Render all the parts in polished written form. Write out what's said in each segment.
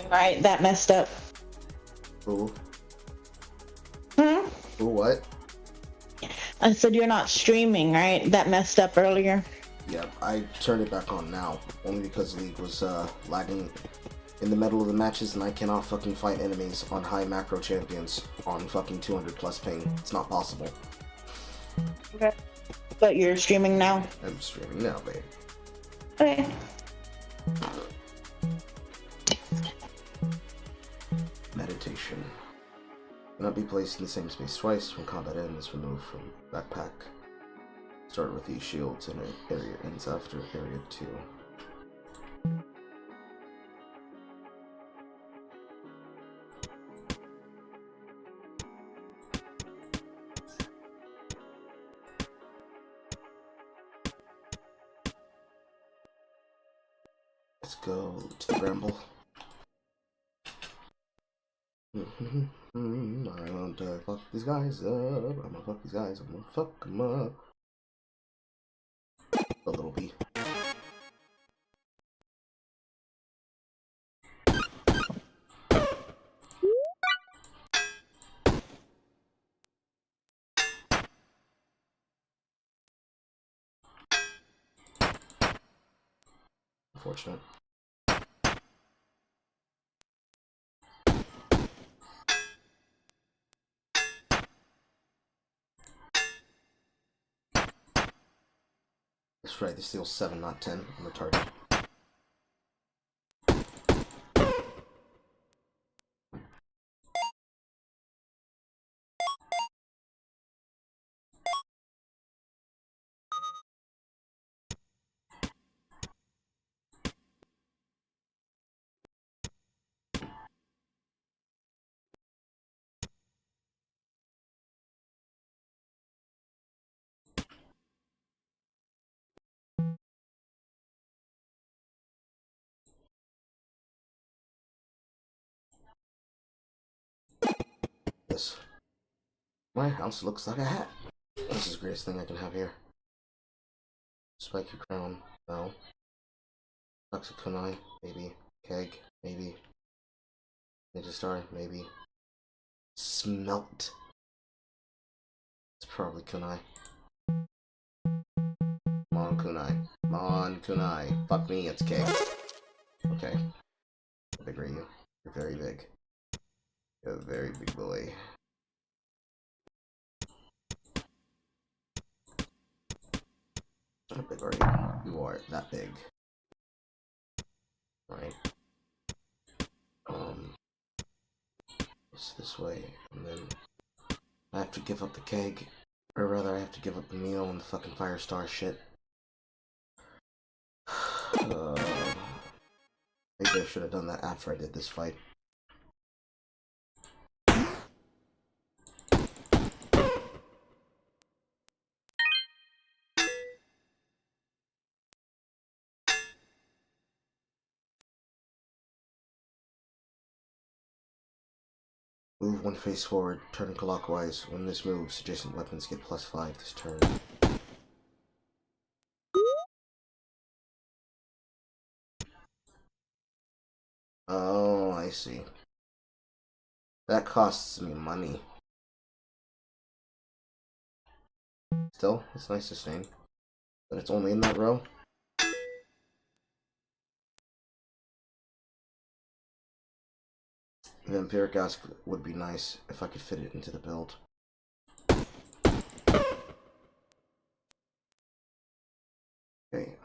Right, that messed up. Who? Hmm? Who what? I said you're not streaming, right? That messed up earlier. Yeah, I turned it back on now, only because League was lagging in the middle of the matches, and I cannot fucking fight enemies on high macro champions on fucking 200 plus ping. It's not possible. Okay. But you're streaming now? I'm streaming now, babe. Okay. Meditation. Cannot be placed in the same space twice. When combat ends, removed from backpack. Start with these shields and area ends after area 2. Let's go to the bramble. I'm gonna fuck these guys up. I'm gonna fuck these guys. I'm gonna fuck them up. A little bee. Unfortunate. That's right, they steal 7, not 10 on the target. This. My house looks like a hat. This is the greatest thing I can have here. Spiky crown, no. Toxic kunai, maybe. Keg, maybe. Ninja star, maybe. Smelt. It's probably kunai. Come on, kunai. Come on, kunai. Fuck me, it's keg. Okay. How big are you? You're very big. You're a very big boy. How big are you? You are that big. Right. It's this way, and then I have to give up the keg. Or rather, I have to give up the meal and the fucking Firestar shit. Maybe I should have done that after I did this fight. Move one face forward, turn clockwise. When this moves, adjacent weapons get +5 this turn. Oh, I see. That costs me money. Still, it's nice to sustain. But it's only in that row. Vampiric Ask would be nice if I could fit it into the build. Okay,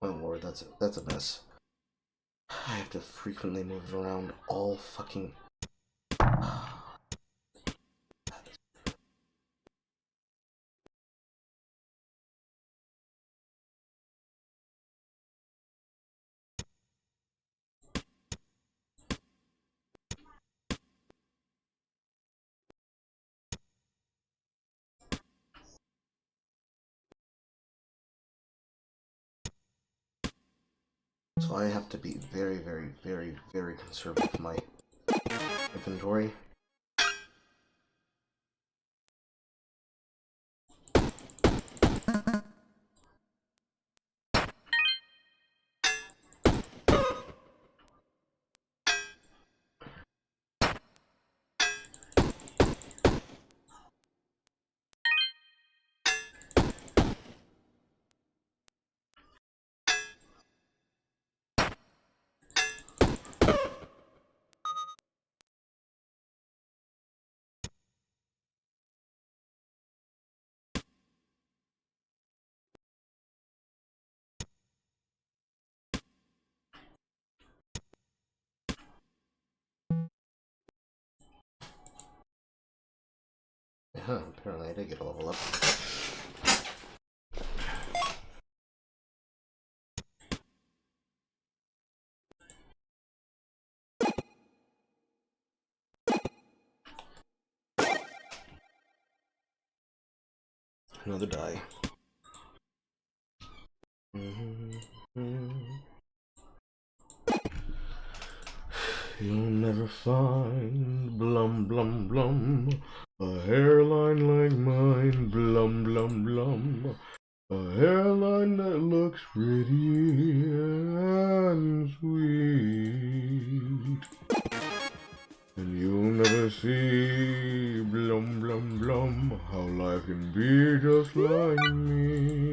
oh lord, that's a mess. I have to frequently move it around all fucking... So I have to be very, very, very, very conservative with my inventory. Yeah, apparently I did get a level up. Another die. You'll never find blum blum blum a hairline like mine, blum blum blum. A hairline that looks pretty and sweet. And you'll never see blum blum blum how life can be just like me.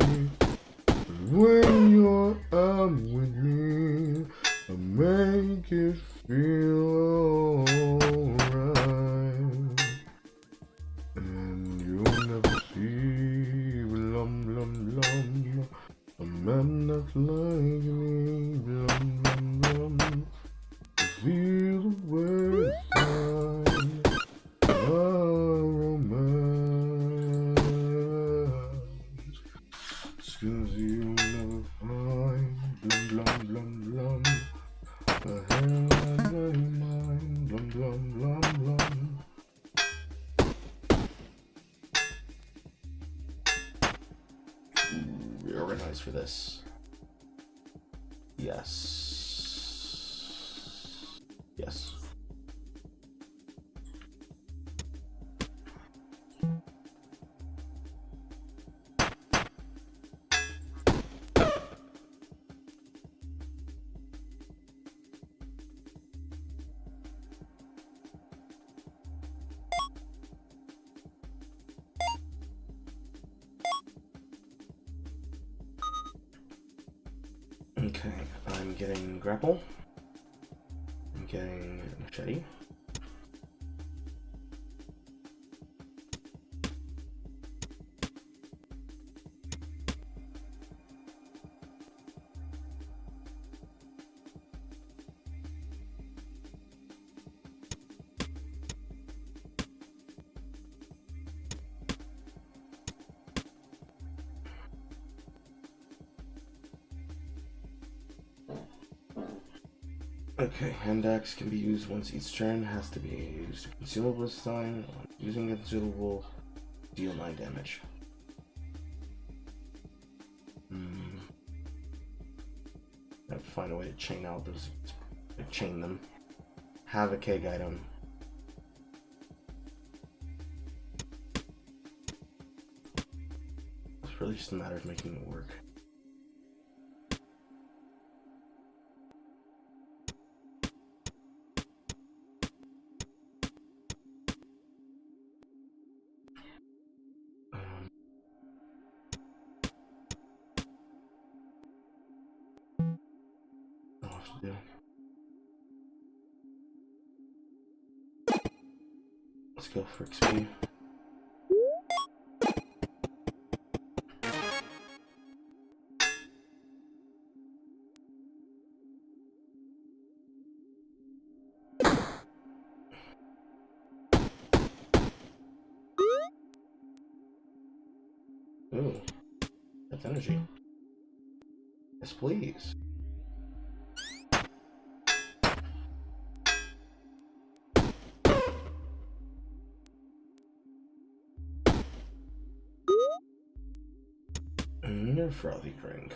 When you're out with me, I make it feel alright. And you'll never see blum blum blum a man that's like me, blum blum blum. To feel the way inside romance. 'Cause you'll never find blum blum blum blum a hairline like mine, blum blum blum blum. Reorganize for this. Yes. Yes. Okay, I'm getting grapple. I'm getting machete. Okay, hand axe can be used once each turn, has to be used to consumable this time. Using the consumable, deal 9 damage. I have to find a way to chain out those, chain them. Have a keg item. It's really just a matter of making it work. I'll have to do. Let's go for XP. Ooh, that's energy. Yes, please. Frothy drink.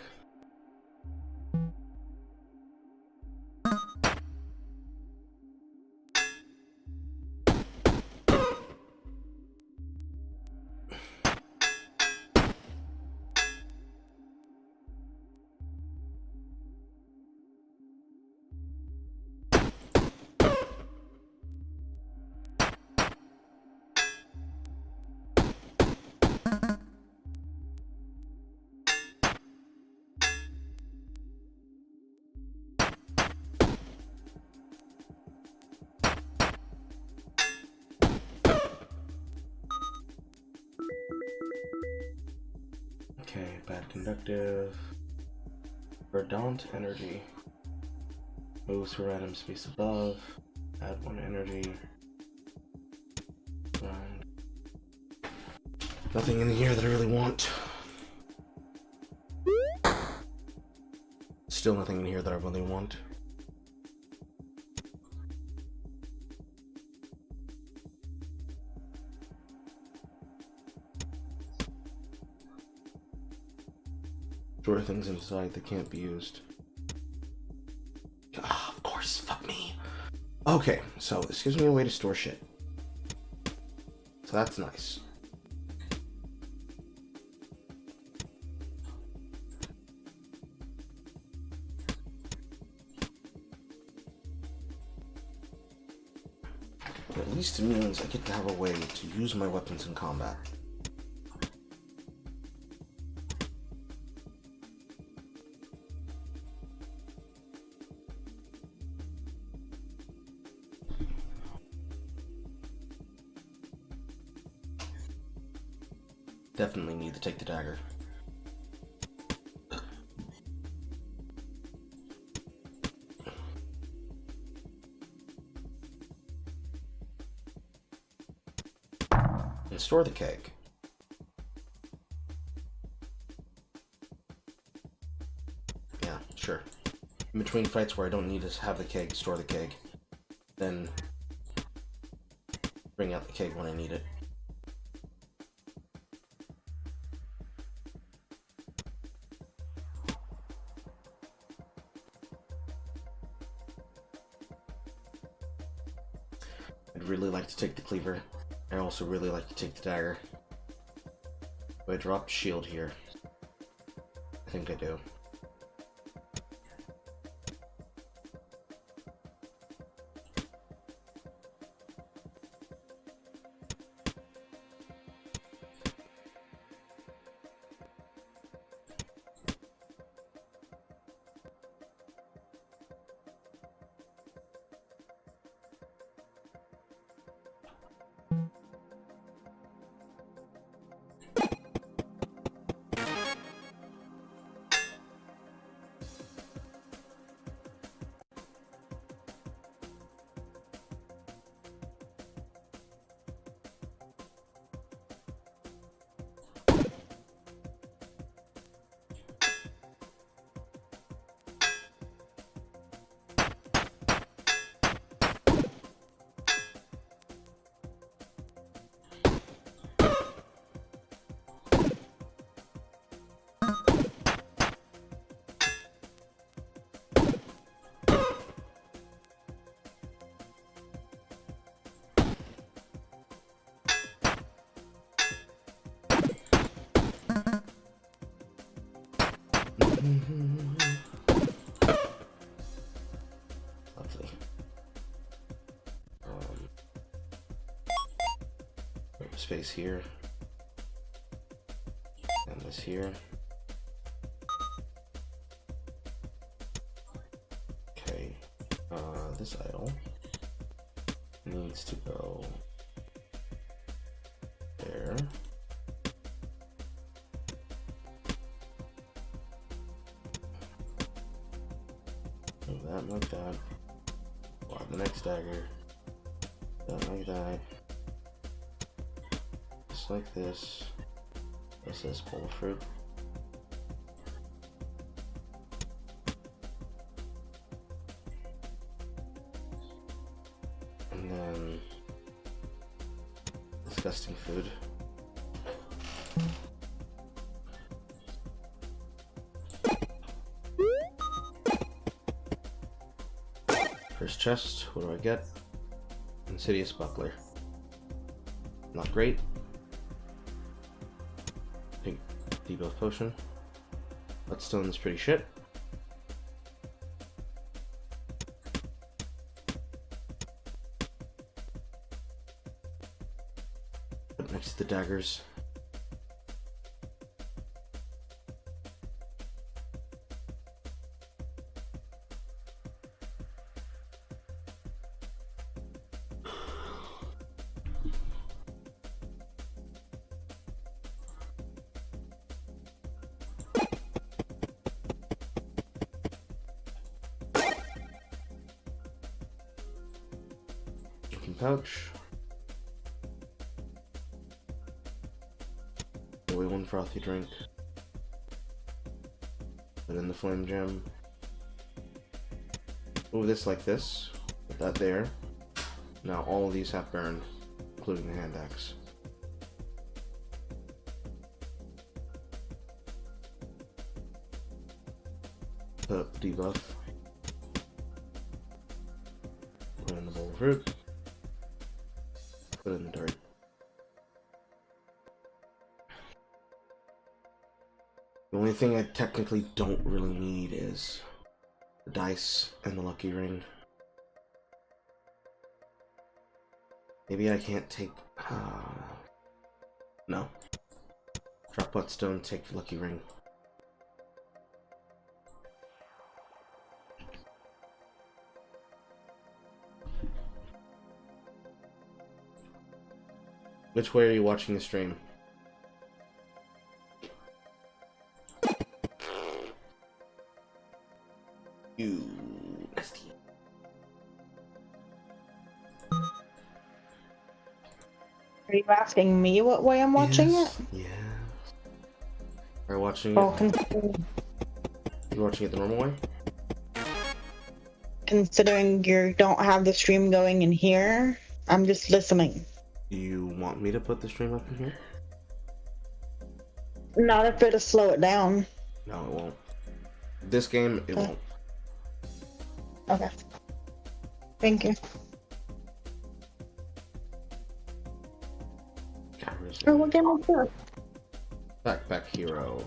Bad conductive. Verdant energy. Moves to random space above. Add 1 energy. Round. Nothing in here that I really want. Still nothing in here that I really want. Store things inside that can't be used. Ah, of course, fuck me. Okay, so this gives me a way to store shit. So that's nice. But at least it means I get to have a way to use my weapons in combat. Definitely need to take the dagger. And store the keg. Yeah, sure. In between fights where I don't need to have the keg, store the keg. Then bring out the keg when I need it. I'd really like to take the cleaver. I also really like to take the dagger. Do I drop shield here? I think I do. Lovely. Space here. And this here. Okay. This idol needs to go there. That like that. Wow, the next dagger. That like that. Just like this. This is bowl fruit. And then disgusting food. First chest, what do I get? Insidious buckler. Not great. Pink debuff potion. Whetstone's pretty shit. Up next to the daggers. pouch. Away one frothy drink. Put in the flame gem. Move this like this. Put that there. Now all of these have burned, including the hand axe. Put up the debuff. Put in the bowl of fruit. Put in the dirt. The only thing I technically don't really need is the dice and the lucky ring. Maybe I can't take... no. Drop whetstone, take lucky ring. Which way are you watching the stream? You nasty. Are you asking me what way I'm watching it? Yes. Are you watching Oh, it? You're watching it the normal way? considering you don't have the stream going in here, I'm just listening. Do you want me to put the stream up in here? Not if it'll slow it down. No, it won't. This game, it won't. Okay. Thank you. Oh, what game is this? Backpack Hero.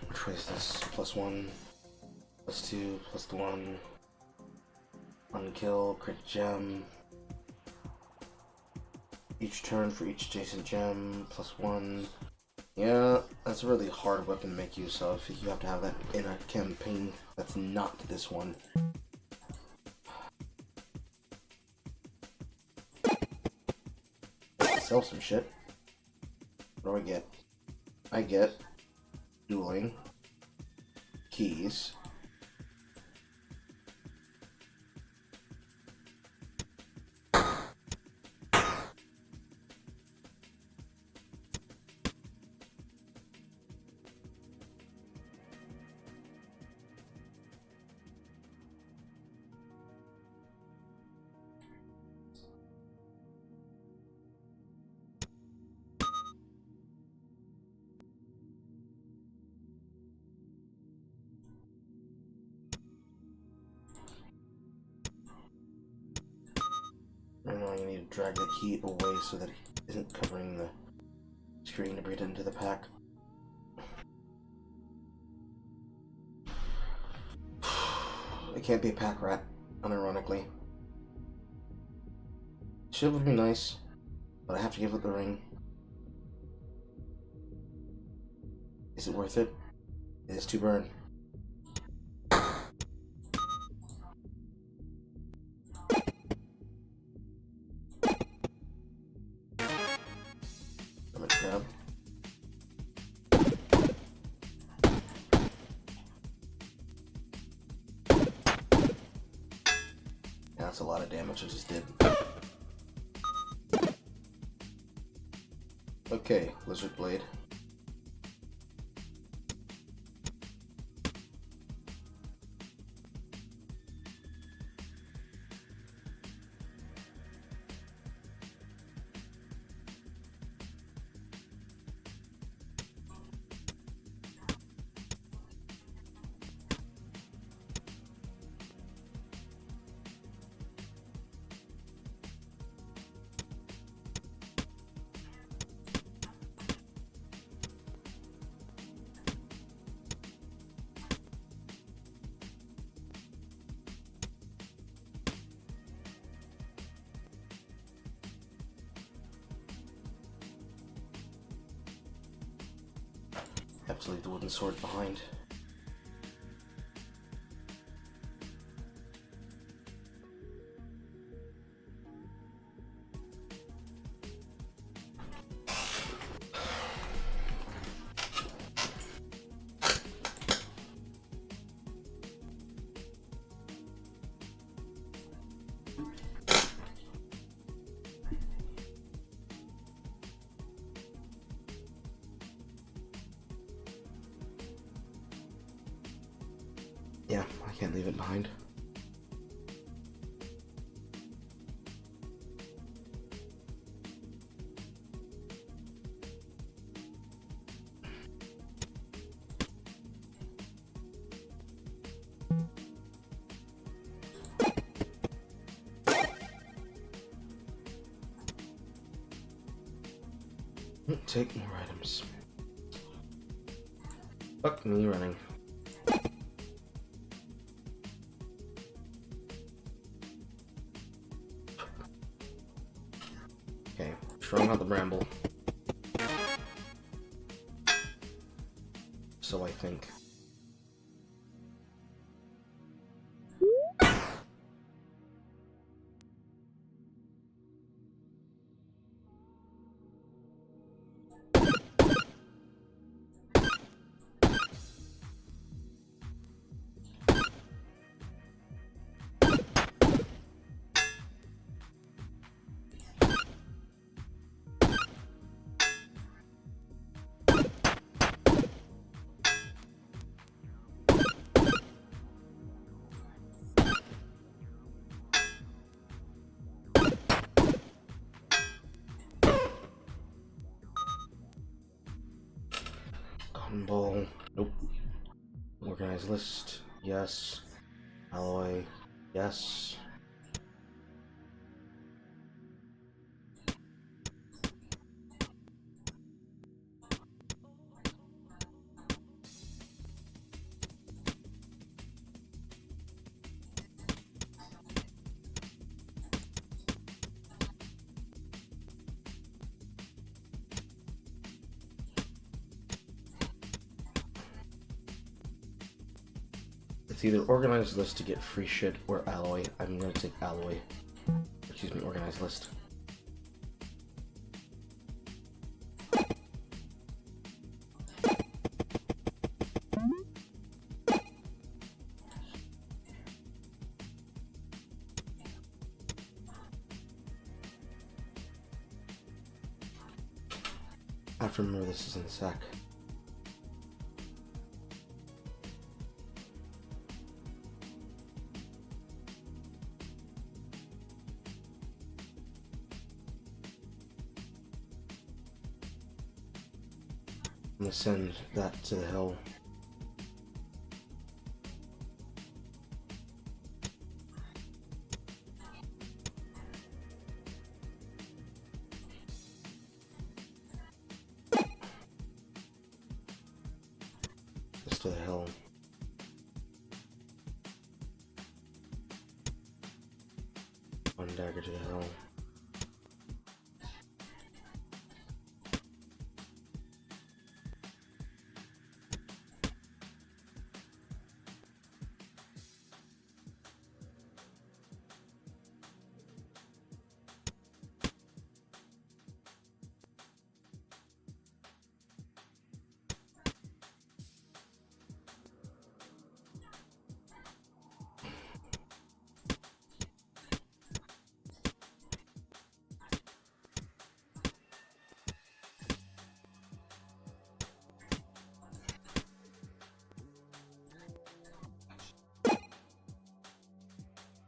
Which way is this? +1, +2, +1. Unkill, crit gem. Each turn for each adjacent gem, +1. Yeah, that's a really hard weapon to make use of. You have to have that in a campaign that's not this one. Sell some shit. What do I get? I get dueling, keys, and now you need to drag the heat away so that it isn't covering the screen to breathe into the pack. It can't be a pack rat, unironically. Shield would be nice, but I have to give it the ring. Is it worth it? It is 2 burn. Grab. Yeah, that's a lot of damage I just did. Okay, Lizard Blade. to leave the wooden sword behind. Yeah, I can't leave it behind. Take more items. Fuck me running. Okay, throwing out the bramble. So I think. Cotton ball. Nope. Organized list. Yes. Alloy. Yes. It's either organized list to get free shit or alloy. I'm gonna take alloy. Excuse me, organized list. I have to remember this is in the sack. I'm gonna send that to the hill. This to the hill. One dagger to the hill.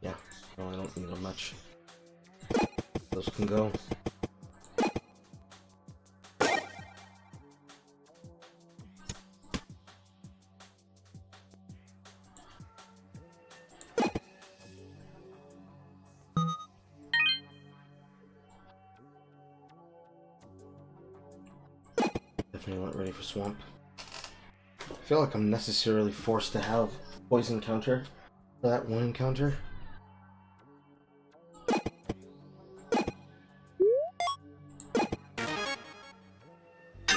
Yeah, no, I don't need them much. Those can go. Definitely not ready for swamp. I feel like I'm necessarily forced to have poison counter for that one encounter.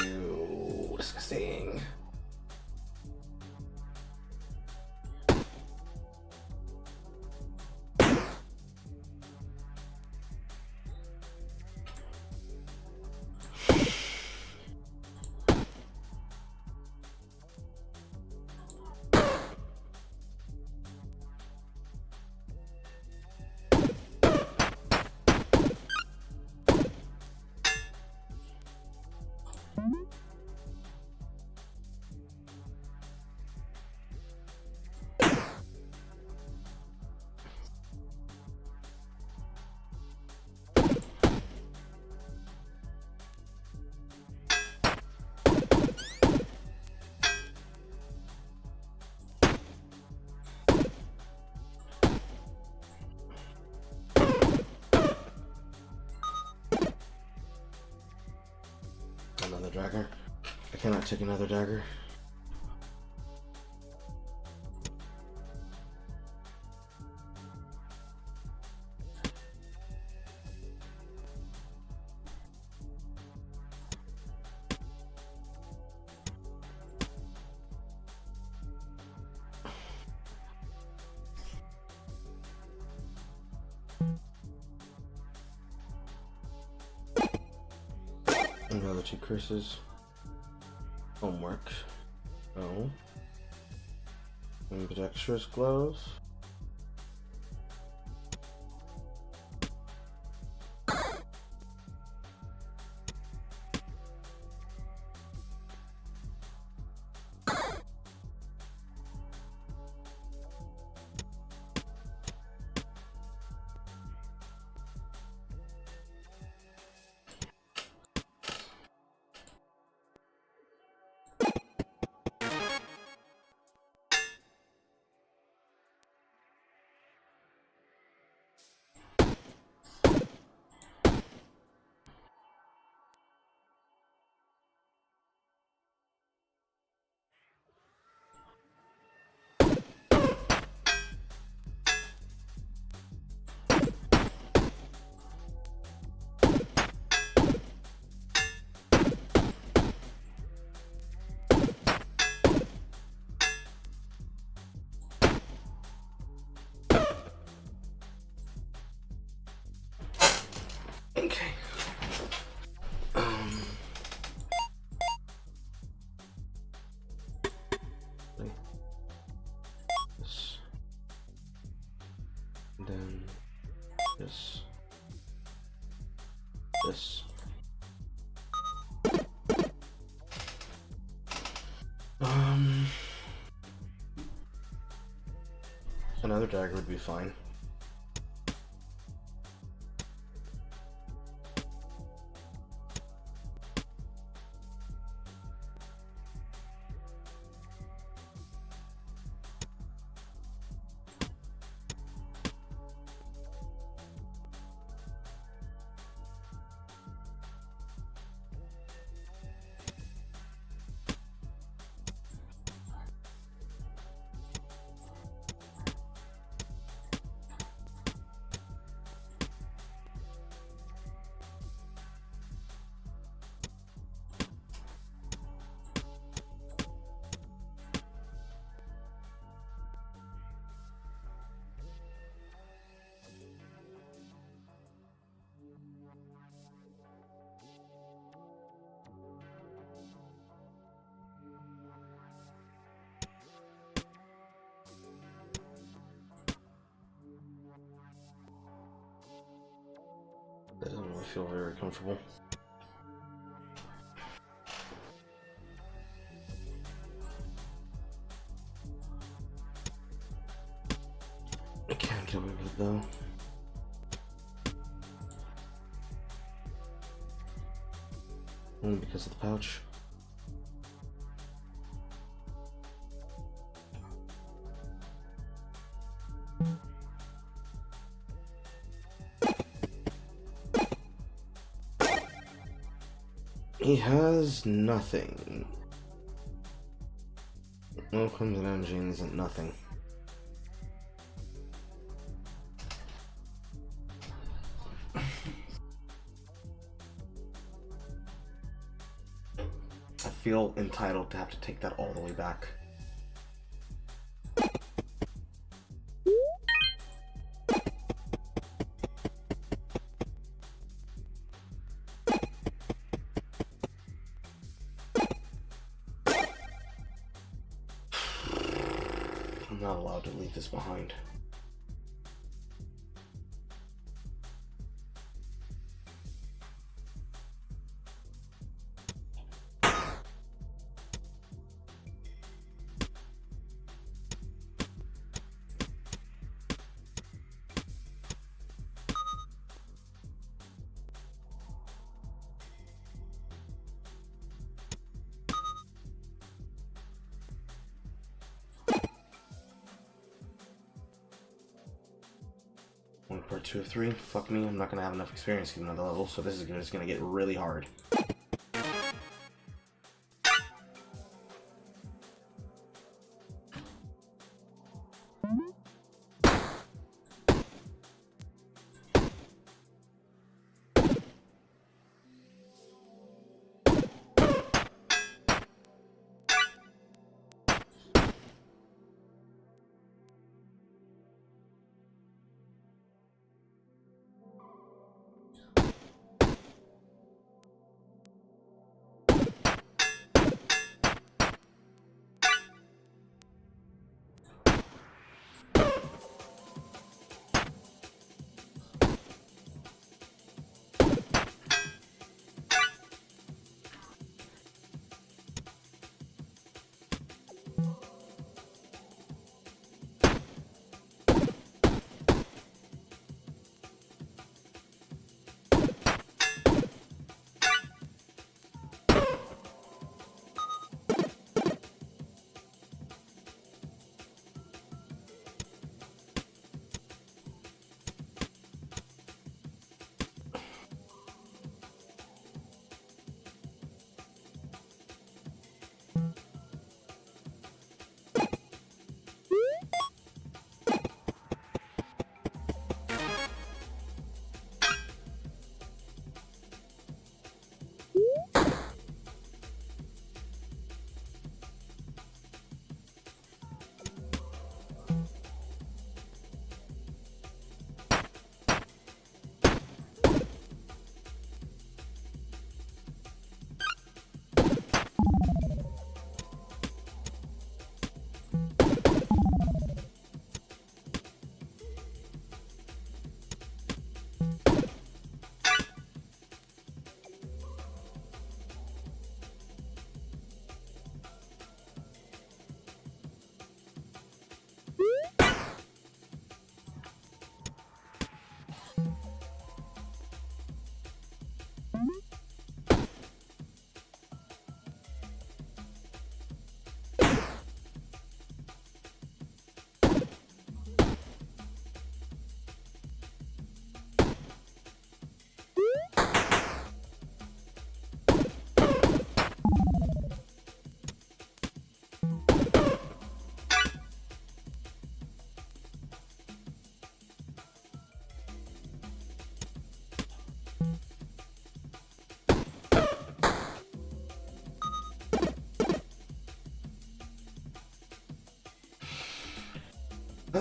Ew, disgusting. dagger. I cannot take another dagger. Another 2 curses. Homework. No. Ambidextrous gloves. Okay. This. And then this. This. Another dagger would be fine. That doesn't really feel very comfortable. I can't get away with it though. Only because of the pouch. He has nothing. No Crimson Engine isn't nothing. I feel entitled to have to take that all the way back. I'm not allowed to leave this behind. Part 2 of 3. Fuck me, I'm not gonna have enough experience to get another level, so this is just gonna get really hard.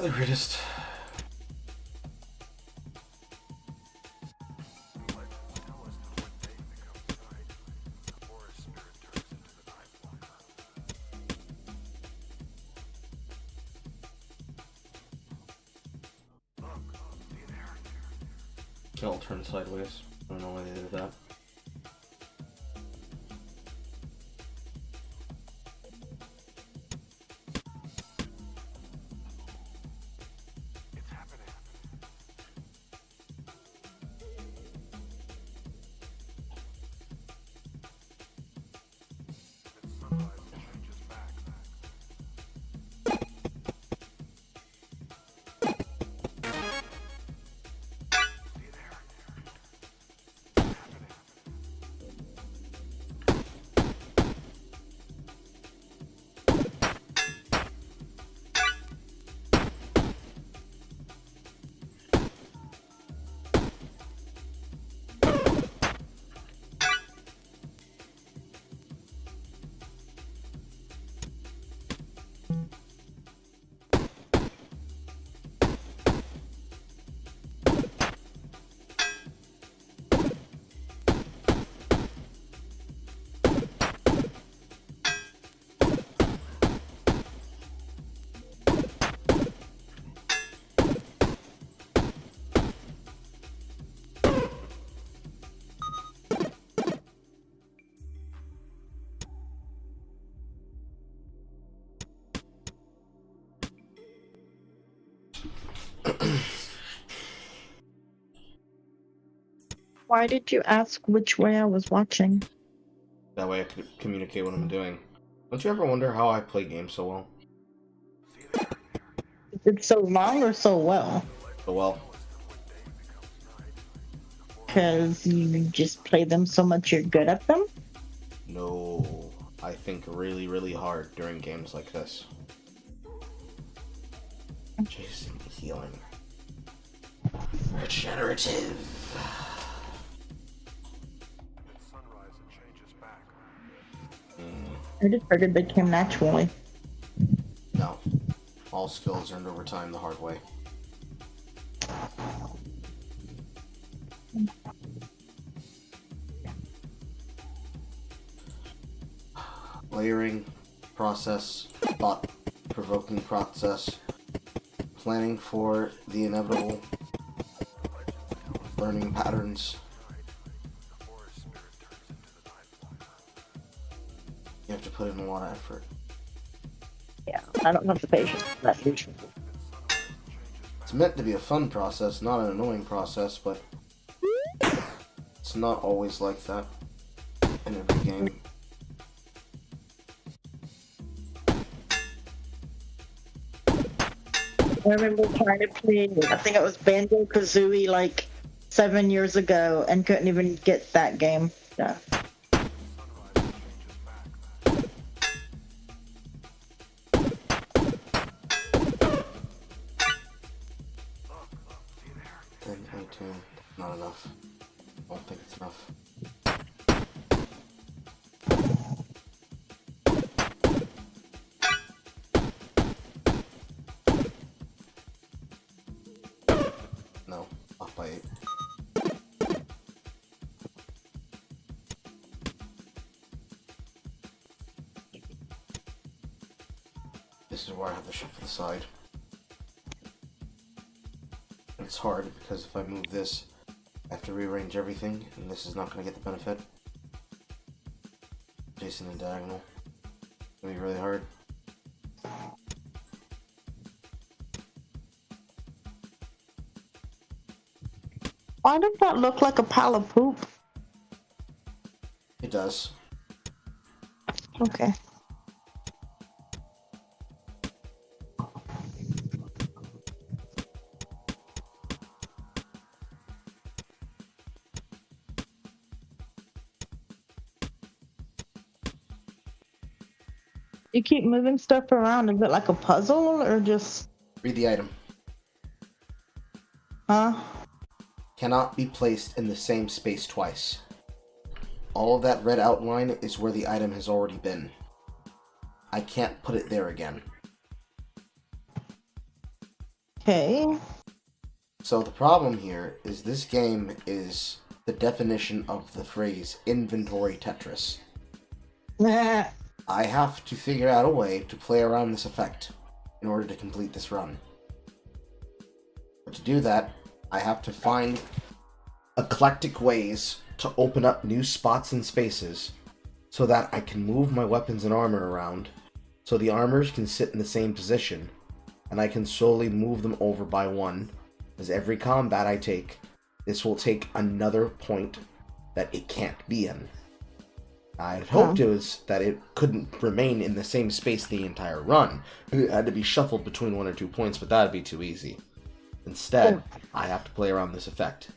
the greatest. I'll turn sideways. I don't know why they did that. Why did you ask which way I was watching? That way I could communicate what I'm doing. Don't you ever wonder how I play games so well? Is it so long or so well? So well. Because you just play them so much you're good at them? No. I think really, really hard during games like this. Jason, healing. Regenerative. I just figured they came naturally. No. All skills earned over time the hard way. Layering process, thought-provoking process, planning for the inevitable, learning patterns. You have to put in a lot of effort. Yeah, I don't have the patience for that usually. It's meant to be a fun process, not an annoying process, but it's not always like that in every game. I remember trying to play, I think it was Banjo-Kazooie like 7 years ago and couldn't even get that game. Yeah. Not enough. I don't think it's enough. No, off by 8. This is where I have to shift to the side. And it's hard because if I move this, I have to rearrange everything, and this is not going to get the benefit. Jason and diagonal. It's going to be really hard. Why does that look like a pile of poop? It does. Okay. You keep moving stuff around. Is it like a puzzle or just... Read the item. Huh? Cannot be placed in the same space twice. All of that red outline is where the item has already been. I can't put it there again. Okay. So the problem here is this game is the definition of the phrase inventory Tetris. Nah. I have to figure out a way to play around this effect in order to complete this run. But to do that, I have to find eclectic ways to open up new spots and spaces so that I can move my weapons and armor around so the armors can sit in the same position and I can slowly move them over by one. As every combat I take, this will take another point that it can't be in. I had hoped it was that it couldn't remain in the same space the entire run. It had to be shuffled between 1 or 2 points, but that'd be too easy. Instead, I have to play around this effect.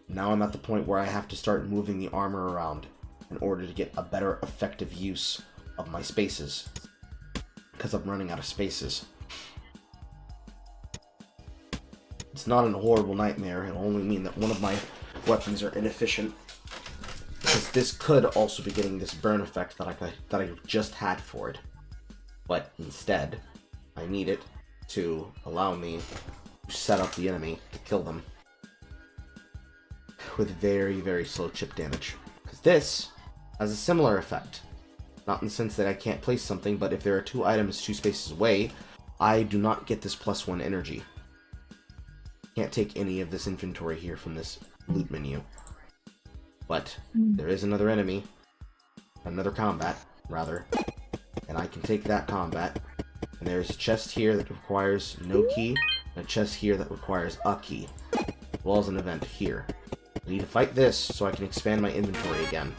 Now I'm at the point where I have to start moving the armor around in order to get a better effective use of my spaces. Because I'm running out of spaces. It's not a horrible nightmare, it'll only mean that one of my weapons are inefficient. Because this could also be getting this burn effect that I just had for it. But instead, I need it to allow me to set up the enemy to kill them. With very, very slow chip damage. Because this has a similar effect. Not in the sense that I can't place something, but if there are 2 items 2 spaces away, I do not get this +1 energy. Can't take any of this inventory here from this loot menu. But there is another enemy, another combat, rather, and I can take that combat. And there's a chest here that requires no key, and a chest here that requires a key, as well as an event here. I need to fight this so I can expand my inventory again.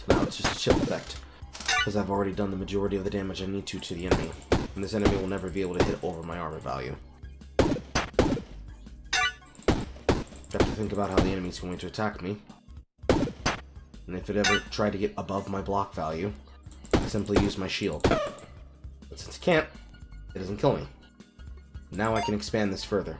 Now it's just a chip effect, because I've already done the majority of the damage I need to the enemy, and this enemy will never be able to hit over my armor value. I have to think about how the enemy's going to attack me, and if it ever tried to get above my block value, I simply use my shield. But since it can't, it doesn't kill me. Now I can expand this further.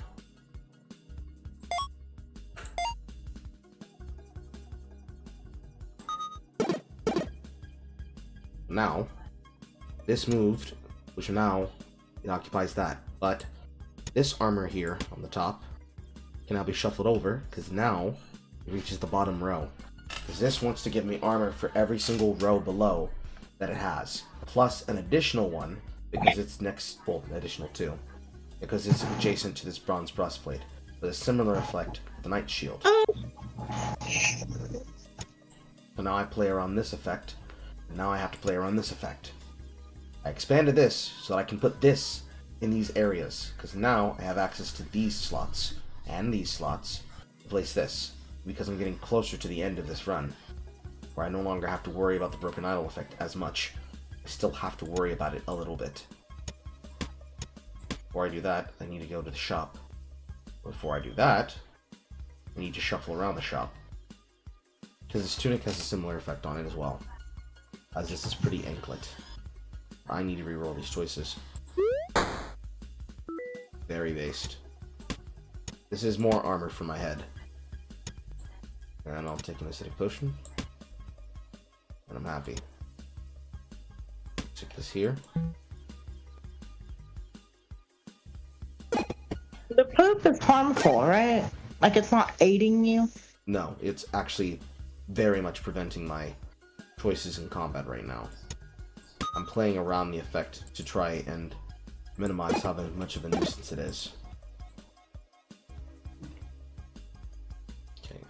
Now, this moved, which now it occupies that, but this armor here on the top can now be shuffled over, because now it reaches the bottom row. Because this wants to give me armor for every single row below that it has, plus an additional one, because it's next, well, an additional 2, because it's adjacent to this bronze breastplate, with a similar effect, the Knight Shield. So now I play around this effect, and now I have to play around this effect. I expanded this so that I can put this in these areas, because now I have access to these slots and these slots to place this, because I'm getting closer to the end of this run, where I no longer have to worry about the broken idol effect as much. I still have to worry about it a little bit. Before I do that, I need to go to the shop. Before I do that, I need to shuffle around the shop, because this tunic has a similar effect on it as well, as this is pretty anklet. I need to reroll these choices. Very based. This is more armor for my head. And I'll take an acidic potion. And I'm happy. Stick this here. The poop is harmful, right? Like it's not aiding you? No, it's actually very much preventing my choices in combat right now. I'm playing around the effect to try and minimize how much of a nuisance it is. Okay.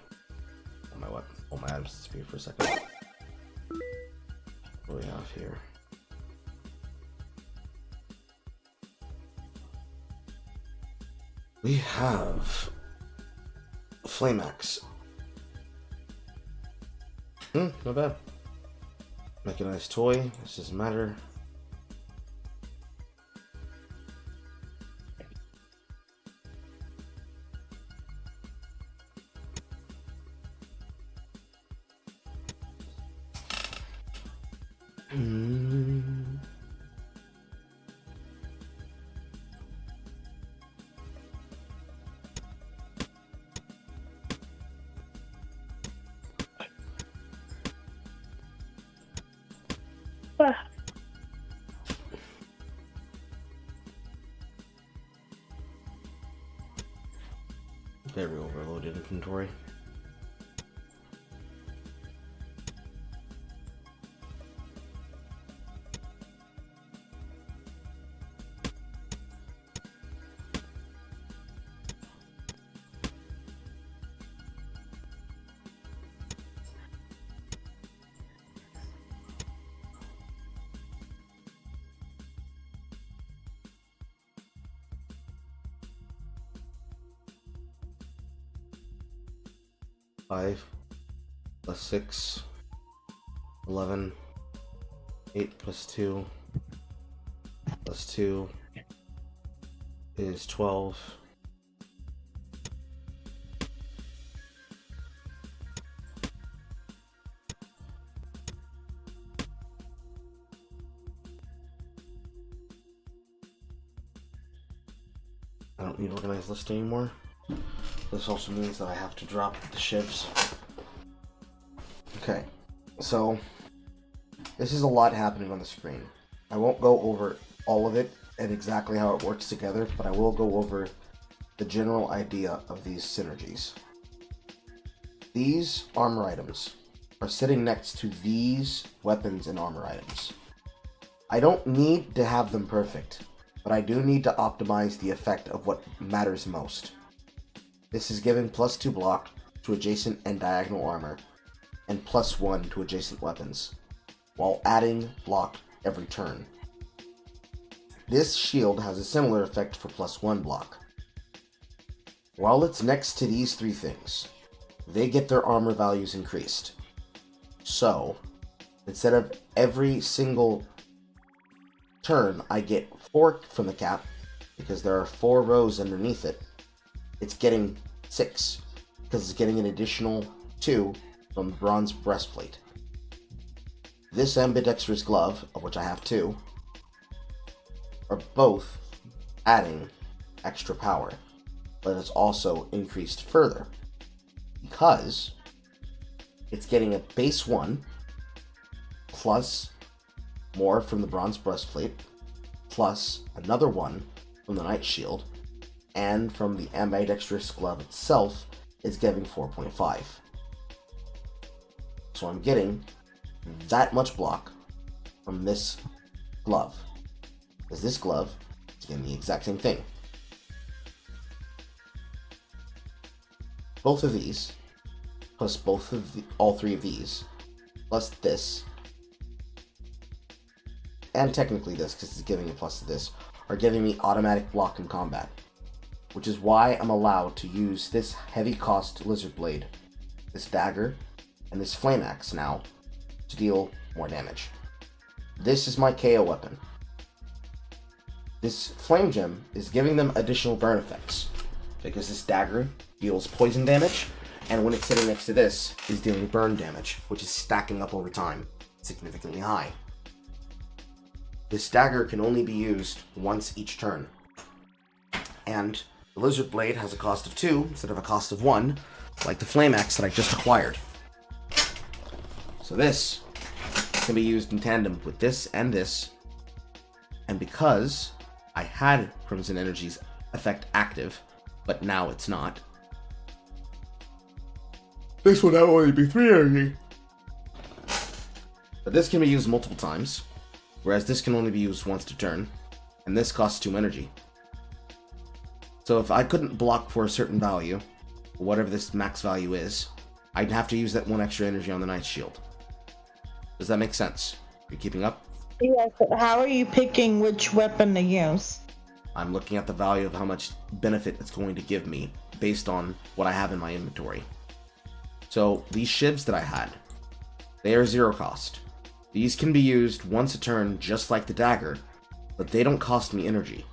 All my items disappear for a second. What do we have here? We have Flame Axe. Not bad. Make a nice toy. This doesn't matter. Mm. Very overloaded inventory. Five plus 6, 11, 8 plus 2 plus 2 is 12. I don't need organized list anymore. This also means that I have to drop the shivs. Okay, so this is a lot happening on the screen. I won't go over all of it and exactly how it works together, but I will go over the general idea of these synergies. These armor items are sitting next to these weapons and armor items. I don't need to have them perfect, but I do need to optimize the effect of what matters most. This is giving +2 block to adjacent and diagonal armor, and +1 to adjacent weapons, while adding block every turn. This shield has a similar effect for +1 block. While it's next to these three things, they get their armor values increased. So, instead of every single turn I get 4 from the cap, because there are 4 rows underneath it, it's getting 6, because it's getting an additional 2 from the bronze breastplate. This ambidextrous glove, of which I have 2, are both adding extra power, but it's also increased further, because it's getting a base 1, plus more from the bronze breastplate, plus another 1 from the knight shield, and from the ambidextrous glove itself is giving 4.5. So I'm getting that much block from this glove, because this glove is getting the exact same thing. Both of these, plus all 3 of these, plus this, and technically this, because it's giving a plus to this, are giving me automatic block in combat, which is why I'm allowed to use this heavy cost lizard blade, this dagger, and this flame axe now to deal more damage. This is my KO weapon. This flame gem is giving them additional burn effects, because this dagger deals poison damage, and when it's sitting next to this, is dealing burn damage, which is stacking up over time, significantly high. This dagger can only be used once each turn, and the lizard blade has a cost of 2 instead of a cost of 1, like the flame axe that I just acquired. So this can be used in tandem with this, and because I had Crimson Energy's effect active, but now it's not, this will now only be 3 energy. But this can be used multiple times, whereas this can only be used once to turn, and this costs 2 energy. So if I couldn't block for a certain value, whatever this max value is, I'd have to use that 1 extra energy on the knight shield. Does that make sense? Are you keeping up? Yes, but how are you picking which weapon to use? I'm looking at the value of how much benefit it's going to give me based on what I have in my inventory. So these shivs that I had, they are 0 cost. These can be used once a turn just like the dagger, but they don't cost me energy.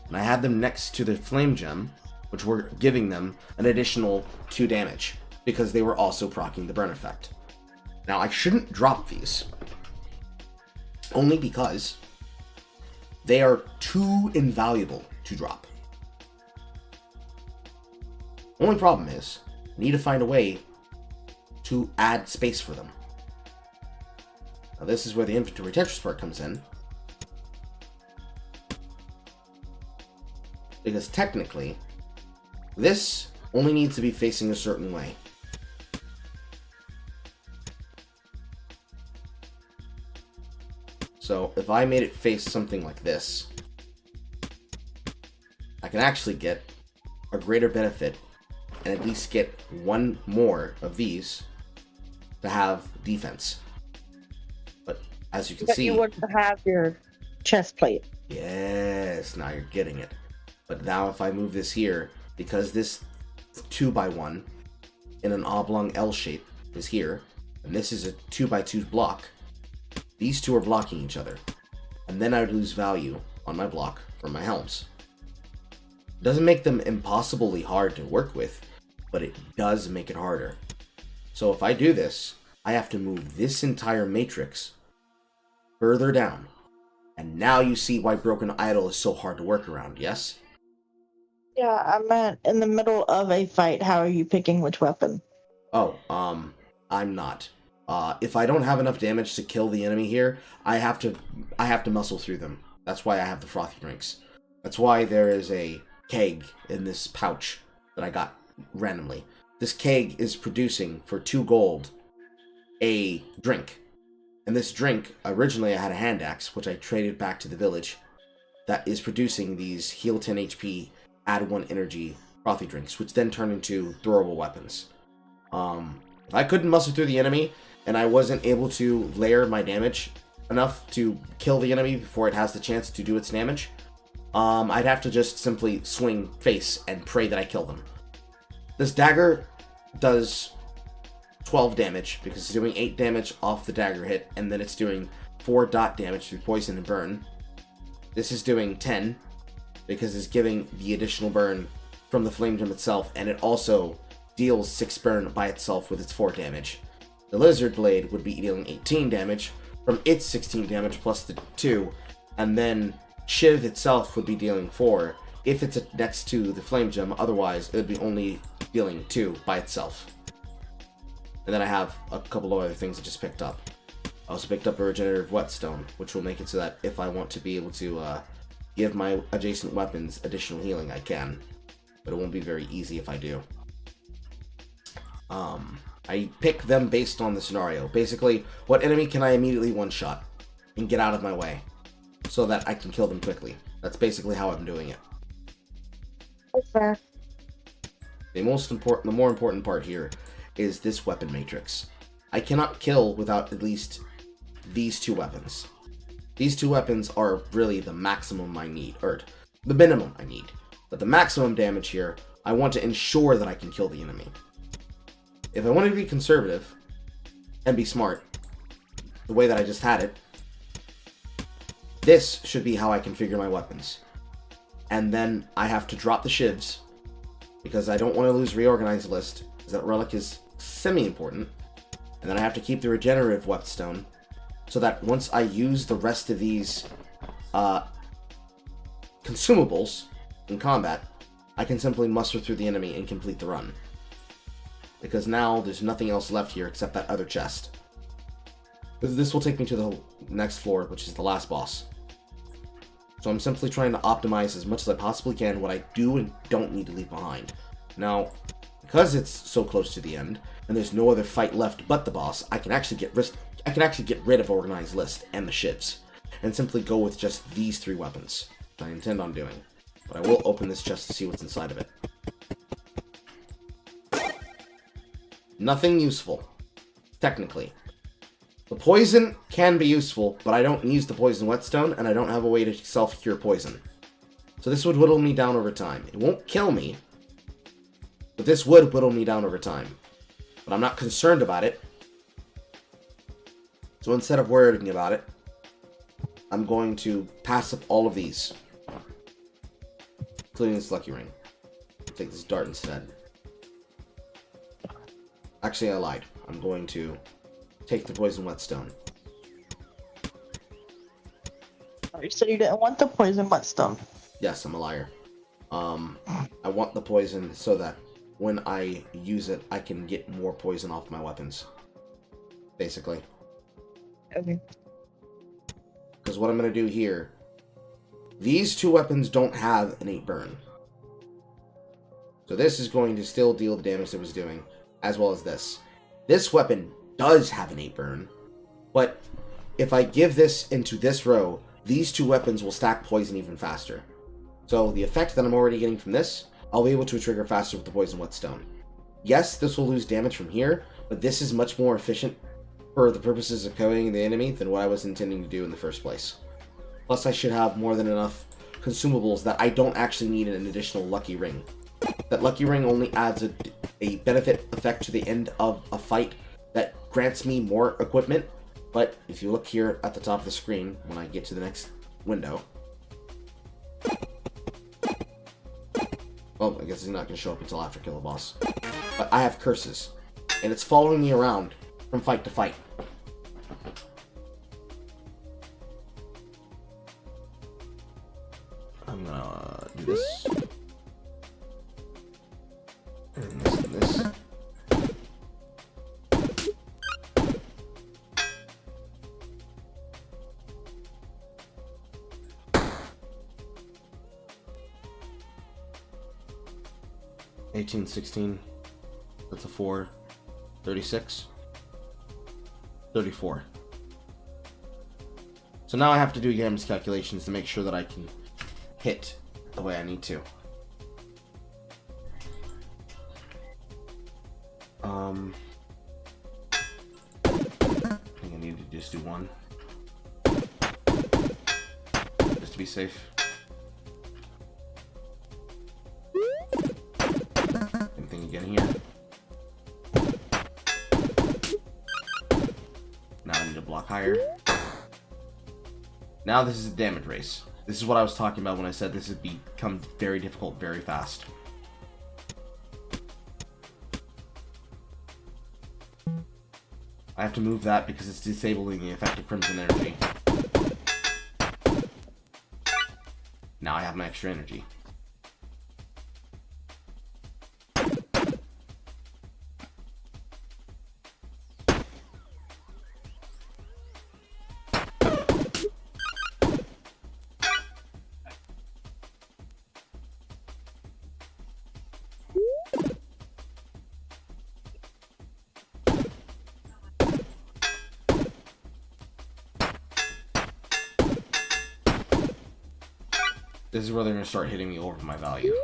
And I had them next to the flame gem, which were giving them an additional 2 damage, because they were also proccing the burn effect. Now I shouldn't drop these, Only because they are too invaluable to drop. Only problem is, I need to find a way to add space for them. Now this is where the inventory Tetris part comes in. Because technically, this only needs to be facing a certain way. So if I made it face something like this, I can actually get a greater benefit and at least get one more of these to have defense. But as you can see, you wouldn't have your chest plate. Yes, now you're getting it. But now if I move this here, because this 2x1 in an oblong L shape is here, and this is a 2x2 block, these two are blocking each other. And then I would lose value on my block from my helms. It doesn't make them impossibly hard to work with, but it does make it harder. So if I do this, I have to move this entire matrix further down. And now you see why Broken Idol is so hard to work around, yes? Yeah, I meant in the middle of a fight, how are you picking which weapon? Oh, I'm not. If I don't have enough damage to kill the enemy here, I have to muscle through them. That's why I have the frothy drinks. That's why there is a keg in this pouch that I got randomly. This keg is producing for 2 gold a drink. And this drink, originally I had a hand axe, which I traded back to the village, that is producing these heal 10 HP, add 1 energy frothy drinks, which then turn into throwable weapons. If I couldn't muscle through the enemy, and I wasn't able to layer my damage enough to kill the enemy before it has the chance to do its damage, I'd have to just simply swing face and pray that I kill them. This dagger does 12 damage, because it's doing 8 damage off the dagger hit, and then it's doing 4 dot damage through poison and burn. This is doing 10, because it's giving the additional burn from the flame gem itself, and it also deals 6 burn by itself with its 4 damage. The lizard blade would be dealing 18 damage from its 16 damage plus the 2, and then Shiv itself would be dealing 4 if it's next to the flame gem, otherwise it would be only dealing 2 by itself. And then I have a couple of other things I just picked up. I also picked up a regenerative whetstone, which will make it so that if I want to be able to give my adjacent weapons additional healing, I can. But it won't be very easy if I do. I pick them based on the scenario. Basically, what enemy can I immediately one-shot and get out of my way so that I can kill them quickly. That's basically how I'm doing it. Okay. The more important part here is this weapon matrix. I cannot kill without at least these 2 weapons. These 2 weapons are really the maximum I need, or the minimum I need. But the maximum damage here, I want to ensure that I can kill the enemy. If I want to be conservative and be smart, the way that I just had it, this should be how I configure my weapons. And then I have to drop the shivs, because I don't want to lose reorganize list, because that relic is semi-important. And then I have to keep the regenerative whetstone, so that once I use the rest of these consumables in combat, I can simply muster through the enemy and complete the run. Because now there's nothing else left here except that other chest. This will take me to the next floor, which is the last boss. So I'm simply trying to optimize as much as I possibly can what I do and don't need to leave behind. Now, because it's so close to the end, and there's no other fight left but the boss, I can actually get rid of Organized List and the shivs, and simply go with just these 3 weapons, which I intend on doing. But I will open this chest to see what's inside of it. Nothing useful, technically. The poison can be useful, but I don't use the poison whetstone, and I don't have a way to self-cure poison. So this would whittle me down over time. It won't kill me, but this would whittle me down over time. But I'm not concerned about it. So instead of worrying about it, I'm going to pass up all of these, including this lucky ring. Take this dart instead. Actually, I lied. I'm going to take the poison whetstone. You said you didn't want the poison whetstone. Yes, I'm a liar. I want the poison so that when I use it, I can get more poison off my weapons. Basically. Okay. Because what I'm going to do here, these two weapons don't have an 8 burn. So this is going to still deal the damage it was doing, as well as this. This weapon does have an 8 burn, but if I give this into this row, these two weapons will stack poison even faster. So the effect that I'm already getting from this, I'll be able to trigger faster with the poison whetstone. Yes, this will lose damage from here, but this is much more efficient for the purposes of KOing the enemy than what I was intending to do in the first place. Plus, I should have more than enough consumables that I don't actually need an additional lucky ring. That lucky ring only adds a benefit effect to the end of a fight that grants me more equipment. But if you look here at the top of the screen, when I get to the next window, well, I guess it's not going to show up until after kill a boss. But I have curses, and it's following me around from fight to fight. I'm gonna do this. And this and this. $18, $16. That's a 4. $36. $34. So now I have to do damage calculations to make sure that I can hit the way I need to. I think I need to just do one. Just to be safe. Same thing again here. Now I need to block higher. Now this is a damage race. This is what I was talking about when I said this has become very difficult very fast. I have to move that because it's disabling the effect of Crimson Energy. Now I have my extra energy. This is where they're going to start hitting me over my value.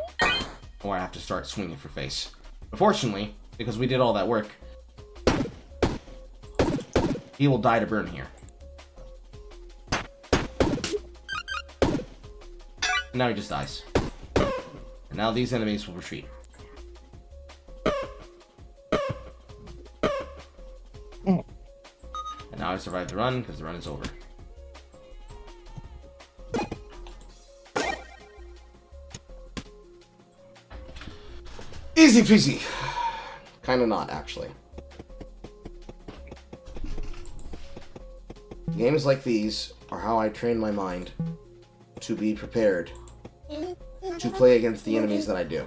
Or I have to start swinging for face. Unfortunately, because we did all that work, he will die to burn here. And now he just dies. And now these enemies will retreat. And now I survived the run, because the run is over. Easy peasy. Kinda not, actually. Games like these are how I train my mind to be prepared to play against the enemies that I do.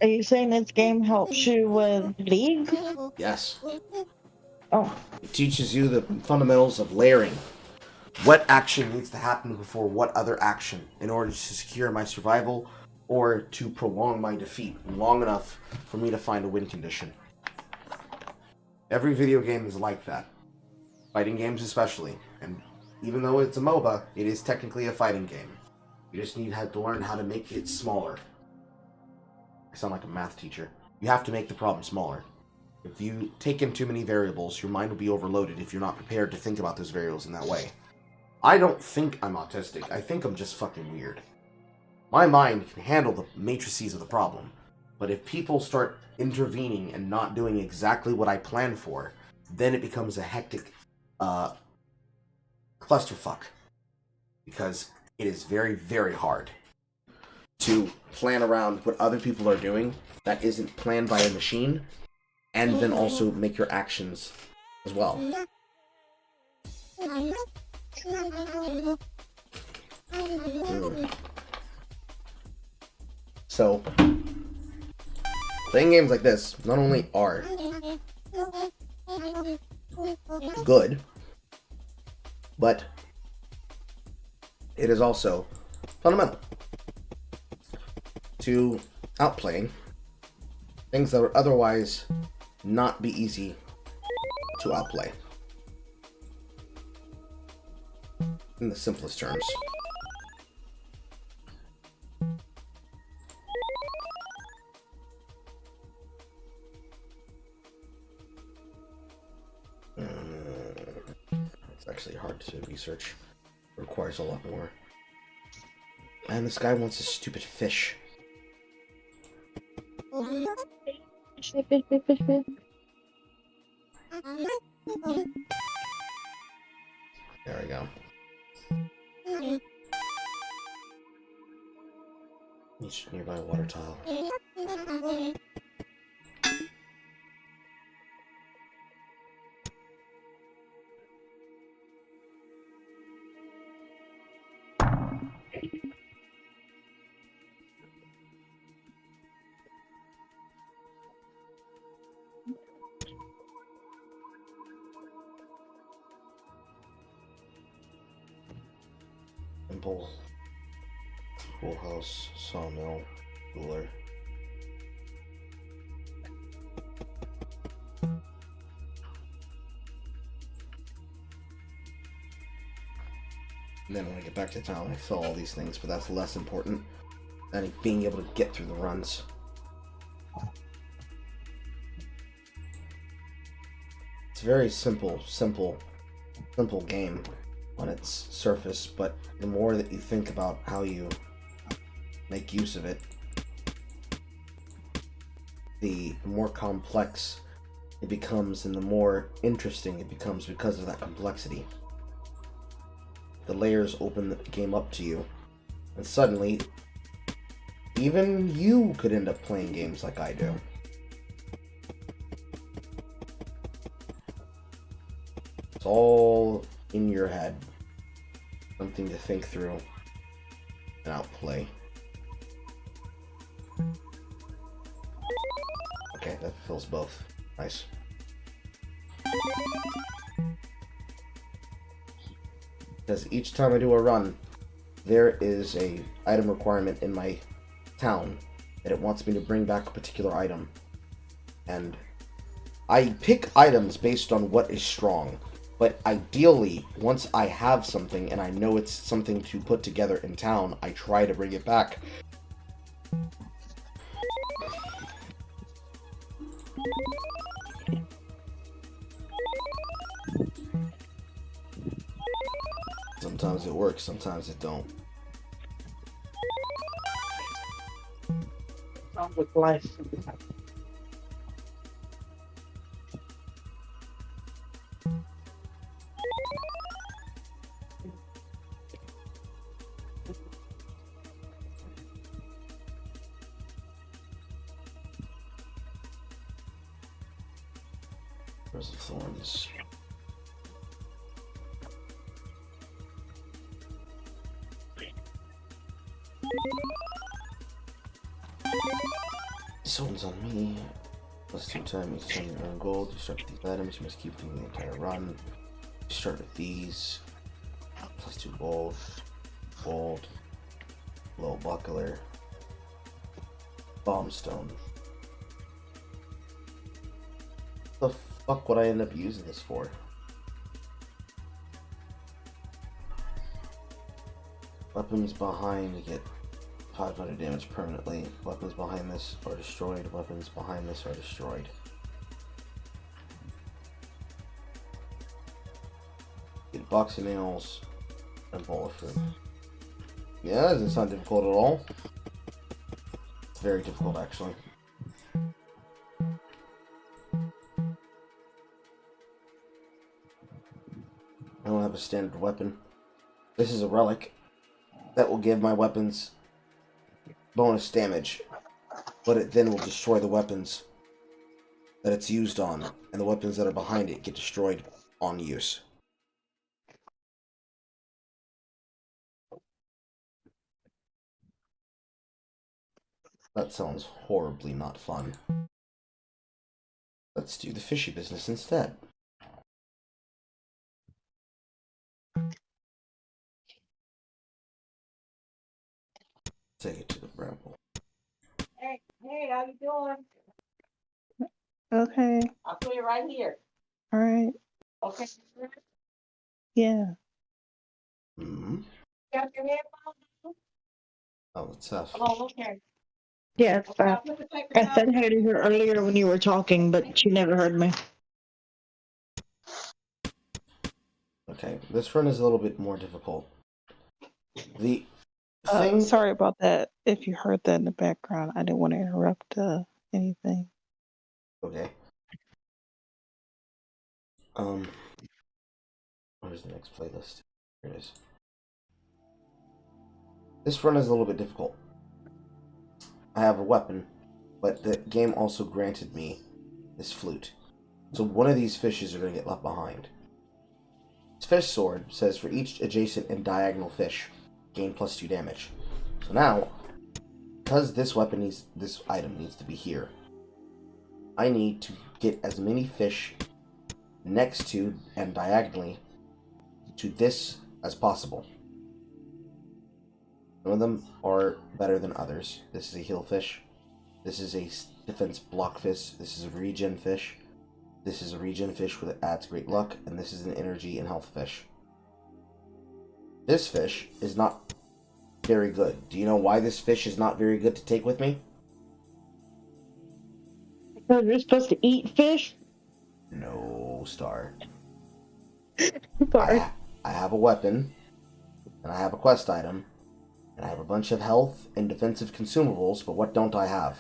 Are you saying this game helps you with League? Yes. Oh. It teaches you the fundamentals of layering. What action needs to happen before what other action in order to secure my survival or to prolong my defeat long enough for me to find a win condition. Every video game is like that. Fighting games especially. And even though it's a MOBA, it is technically a fighting game. You just need to learn how to make it smaller. I sound like a math teacher. You have to make the problem smaller. If you take in too many variables, your mind will be overloaded if you're not prepared to think about those variables in that way. I don't think I'm autistic. I think I'm just fucking weird. My mind can handle the matrices of the problem, but if people start intervening and not doing exactly what I planned for, then it becomes a hectic clusterfuck. Because it is very, very hard to plan around what other people are doing that isn't planned by a machine and then also make your actions as well. So, playing games like this not only are good, but it is also fundamental to outplaying things that would otherwise not be easy to outplay. In the simplest terms. It's actually hard to research. It requires a lot more. And this guy wants a stupid fish. There we go. Each nearby water tile. Temple, schoolhouse, sawmill, cooler. And then when I get back to town, I sell all these things, but that's less important than being able to get through the runs. It's a very simple game on its surface, but the more that you think about how you make use of it, the more complex it becomes and the more interesting it becomes because of that complexity. The layers open the game up to you, and suddenly even you could end up playing games like I do. It's all in your head. Something to think through and outplay. Okay, that fills both. Nice. Because each time I do a run, there is a item requirement in my town that it wants me to bring back a particular item. And I pick items based on what is strong. But ideally, once I have something and I know it's something to put together in town, I try to bring it back. Sometimes it works, sometimes it don't. Not with life. Where's the thorns? This one's on me. Plus 2 times each time you earn gold. You start with these items, you must keep doing the entire run. You start with these. Plus 2 gold. Gold. Low buckler. Bombstone. What the fuck would I end up using this for? Weapons behind, you get 500 damage permanently. Weapons behind this are destroyed. Weapons behind this are destroyed. Get a box of nails and a bowl of fruit. Yeah, it's not difficult at all. It's very difficult, actually. I don't have a standard weapon. This is a relic that will give my weapons bonus damage, but it then will destroy the weapons that it's used on, and the weapons that are behind it get destroyed on use. That sounds horribly not fun. Let's do the fishy business instead. Take it to the bramble. Hey, how you doing? Okay. I'll put it right here. All right. Okay. Yeah. Hmm. Got your headphones? Oh, it's tough. Oh, okay. Yeah, it's Okay, fine. I'll put the paper I down. said hi to her earlier when you were talking, but she never heard me. Okay, this run is a little bit more difficult. The thing... Sorry about that. If you heard that in the background, I didn't want to interrupt anything. Okay. Where's the next playlist? Here it is. This run is a little bit difficult. I have a weapon, but the game also granted me this flute. So one of these fishes are going to get left behind. This fish sword says for each adjacent and diagonal fish, gain +2 damage. So now, because this item needs to be here, I need to get as many fish next to and diagonally to this as possible. Some of them are better than others. This is a heal fish. This is a defense block fish. This is a regen fish. This is a regen fish that adds great luck. And this is an energy and health fish. This fish is not very good. Do you know why this fish is not very good to take with me? Because you're supposed to eat fish? No, Star. Sorry. I have a weapon, and I have a quest item, and I have a bunch of health and defensive consumables, but what don't I have?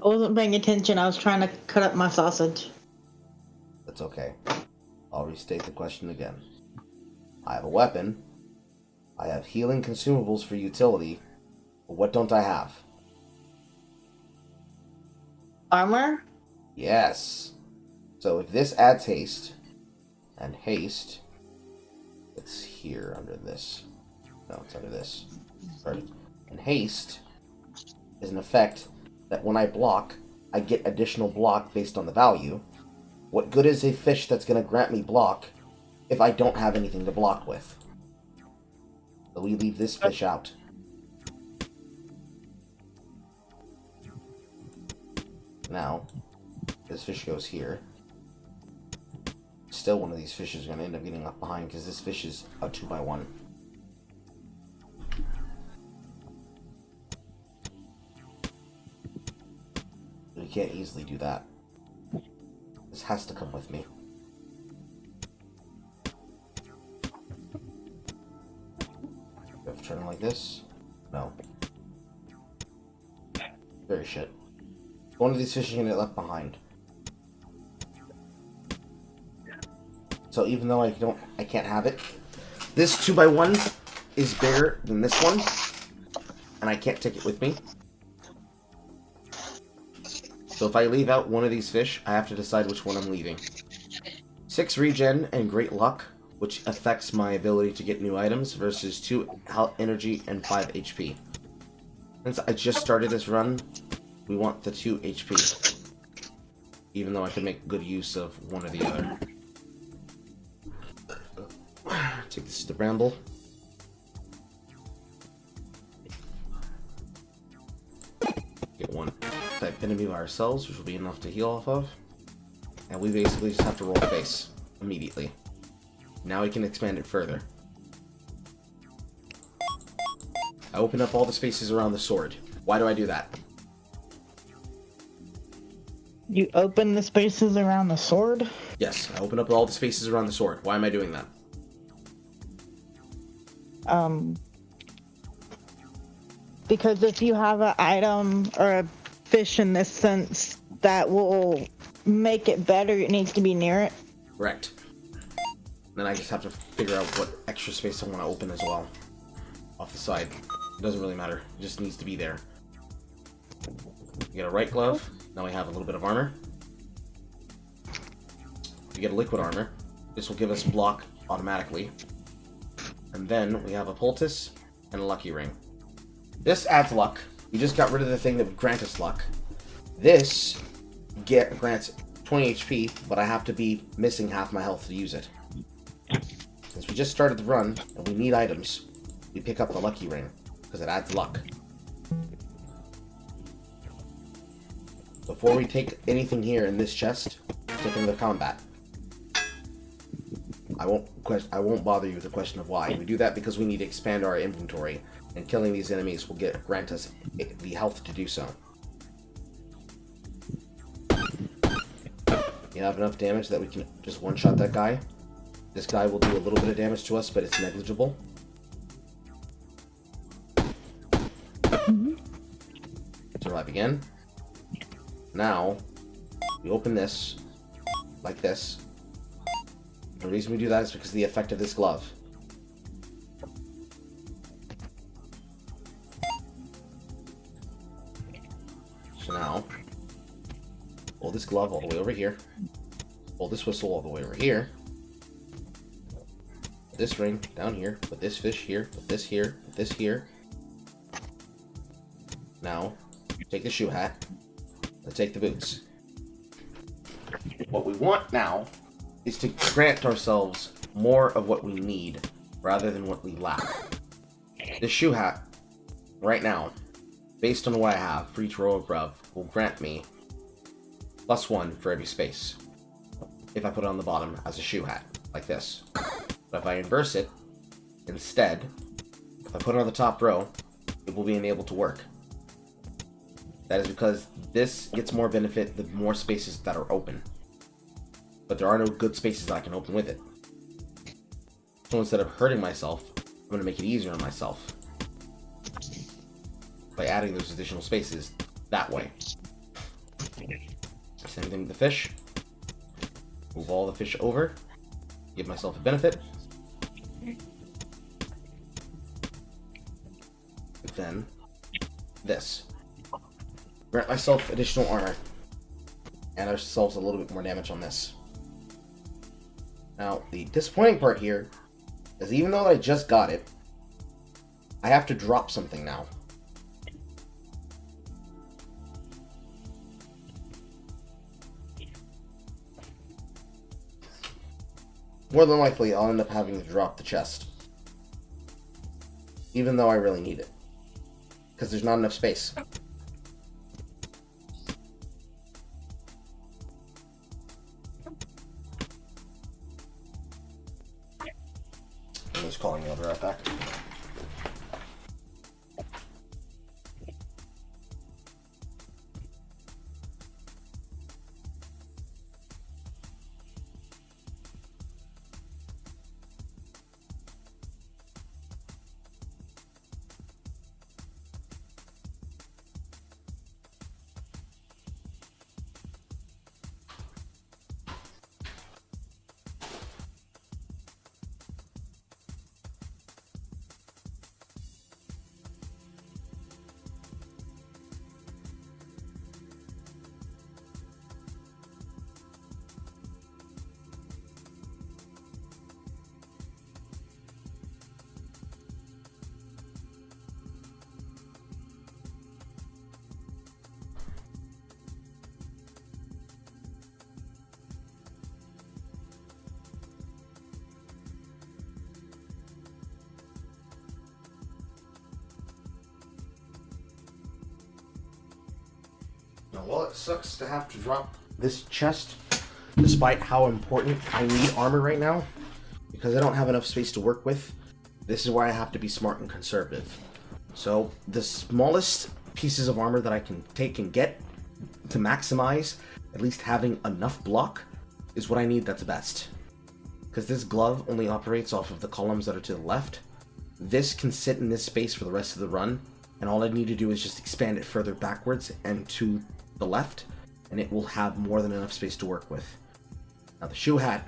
I wasn't paying attention. I was trying to cut up my sausage. That's okay. I'll restate the question again. I have a weapon, I have healing consumables for utility, but what don't I have? Armor? Yes. So if this adds haste, and haste, it's here under this. No, it's under this. Perfect. And haste is an effect that when I block, I get additional block based on the value. What good is a fish that's going to grant me block if I don't have anything to block with? So we leave this fish out. Now, this fish goes here. Still, one of these fishes is going to end up getting left behind because this fish is a 2x1. We can't easily do that. This has to come with me. Do I have to turn it like this? No. Very shit. One of these fish is going to get left behind. So even though I can't have it, this 2x1 is bigger than this one, and I can't take it with me. So if I leave out one of these fish, I have to decide which one I'm leaving. 6 regen and great luck, which affects my ability to get new items, versus 2 health, energy, and 5 HP. Since I just started this run, we want the 2 HP. Even though I could make good use of one or the other. Take this to the bramble. Get one type enemy by ourselves, which will be enough to heal off of. And we basically just have to roll face immediately. Now we can expand it further. I open up all the spaces around the sword. Why do I do that? You open the spaces around the sword? Yes, I open up all the spaces around the sword. Why am I doing that? Because if you have an item or a fish in this sense that will make it better, it needs to be near it. Correct. Then I just have to figure out what extra space I want to open as well. Off the side. It doesn't really matter. It just needs to be there. We get a right glove. Now we have a little bit of armor. We get a liquid armor. This will give us block automatically. And then we have a poultice and a lucky ring. This adds luck. We just got rid of the thing that would grant us luck. This grants 20 HP, but I have to be missing half my health to use it. Since we just started the run, and we need items, we pick up the lucky ring, because it adds luck. Before we take anything here in this chest, take into combat. I won't bother you with the question of why. We do that because we need to expand our inventory, and killing these enemies will grant us the health to do so. You have enough damage that we can just one-shot that guy. This guy will do a little bit of damage to us, but it's negligible. Survive again. Now, we open this, like this. The reason we do that is because of the effect of this glove. So now, pull this glove all the way over here. Pull this whistle all the way over here. Put this ring down here. Put this fish here. Put this here. Put this here. Now, take the shoe hat. Let's take the boots. What we want now is to grant ourselves more of what we need rather than what we lack. The shoe hat, right now, based on what I have for each row above, will grant me +1 for every space if I put it on the bottom as a shoe hat, like this. But if I inverse it, instead, if I put it on the top row, it will be unable to work. That is because this gets more benefit the more spaces that are open. But there are no good spaces that I can open with it. So instead of hurting myself, I'm going to make it easier on myself by adding those additional spaces that way. Same thing with the fish. Move all the fish over. Give myself a benefit. Then, this. Grant myself additional armor. And ourselves a little bit more damage on this. Now, the disappointing part here is even though I just got it, I have to drop something now. More than likely, I'll end up having to drop the chest. Even though I really need it. Because there's not enough space. I'm just calling you. I'll be right back. Now, while it sucks to have to drop this chest, despite how important I need armor right now, because I don't have enough space to work with, this is where I have to be smart and conservative. So, the smallest pieces of armor that I can take and get to maximize at least having enough block is what I need that's best. Because this glove only operates off of the columns that are to the left. This can sit in this space for the rest of the run, and all I need to do is just expand it further backwards and to the left, and it will have more than enough space to work with. Now the shoe hat,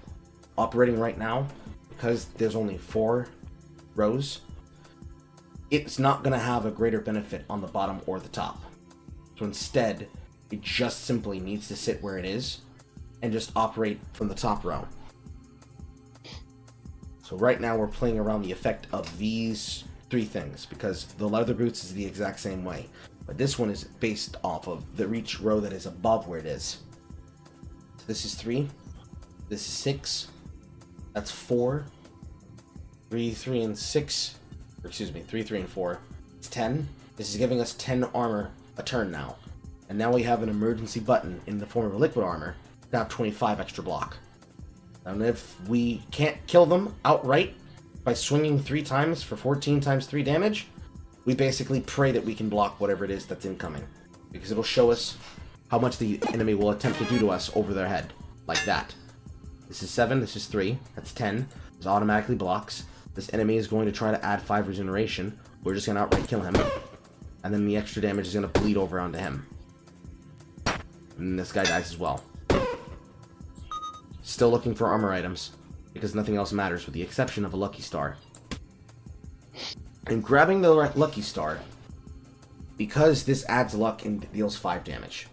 operating right now, because there's only 4 rows, it's not going to have a greater benefit on the bottom or the top. So instead, it just simply needs to sit where it is and just operate from the top row. So right now we're playing around the effect of these 3 things, because the leather boots is the exact same way. But this one is based off of the reach row that is above where it is. So this is 3. This is 6. That's 4. 3, 3, and 6. Or excuse me, 3, 3, and 4. It's 10. This is giving us 10 armor a turn now. And now we have an emergency button in the form of a liquid armor to have 25 extra block. And if we can't kill them outright by swinging 3 times for 14 times 3 damage, we basically pray that we can block whatever it is that's incoming. Because it'll show us how much the enemy will attempt to do to us over their head. Like that. This is 7, this is 3, that's 10. This automatically blocks. This enemy is going to try to add 5 regeneration. We're just going to outright kill him. And then the extra damage is going to bleed over onto him. And this guy dies as well. Still looking for armor items, because nothing else matters with the exception of a lucky star. And grabbing the lucky star, because this adds luck and deals 5 damage.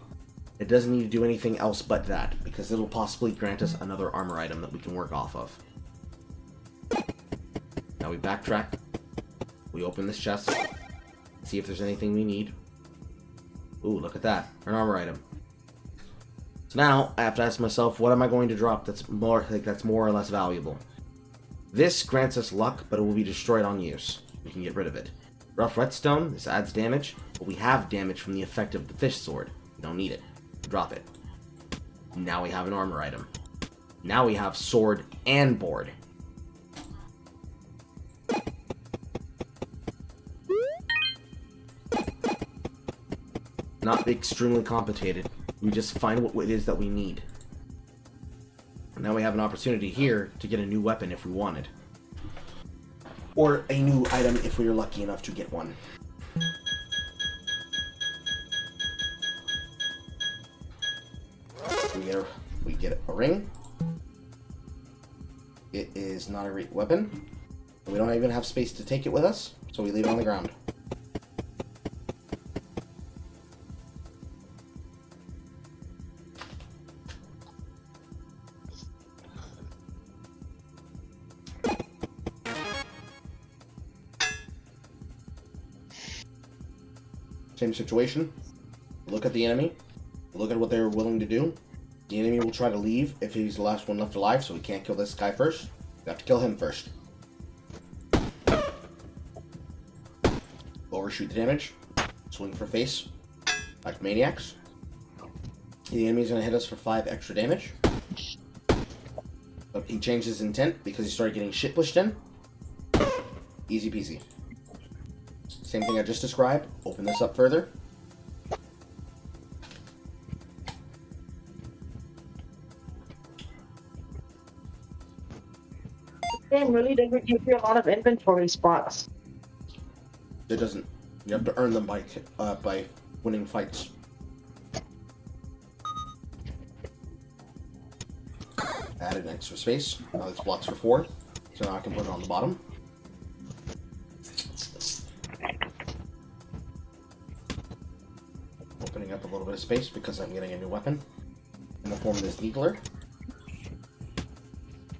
It doesn't need to do anything else but that, because it'll possibly grant us another armor item that we can work off of. Now we backtrack. We open this chest. See if there's anything we need. Ooh, look at that. An armor item. So now, I have to ask myself, what am I going to drop that's more or less valuable? This grants us luck, but it will be destroyed on use. We can get rid of it. Rough Whetstone, this adds damage, but we have damage from the effect of the fish sword. We don't need it. Drop it. Now we have an armor item. Now we have sword and board. Not extremely complicated. We just find what it is that we need. And now we have an opportunity here to get a new weapon if we wanted. Or a new item if we were lucky enough to get one. We get a ring. It is not a great weapon. We don't even have space to take it with us, so we leave it on the ground. Same situation. Look at the enemy. Look at what they're willing to do. The enemy will try to leave if he's the last one left alive, so we can't kill this guy first. We have to kill him first. Overshoot the damage. Swing for face. Like maniacs. The enemy's going to hit us for 5 extra damage. But he changed his intent because he started getting shit pushed in. Easy peasy. Same thing I just described. Open this up further. This game really doesn't give you a lot of inventory spots. It doesn't. You have to earn them by winning fights. Added an extra space. Now this blocks for 4. So now I can put it on the bottom. Opening up a little bit of space because I'm getting a new weapon in the form of this needler.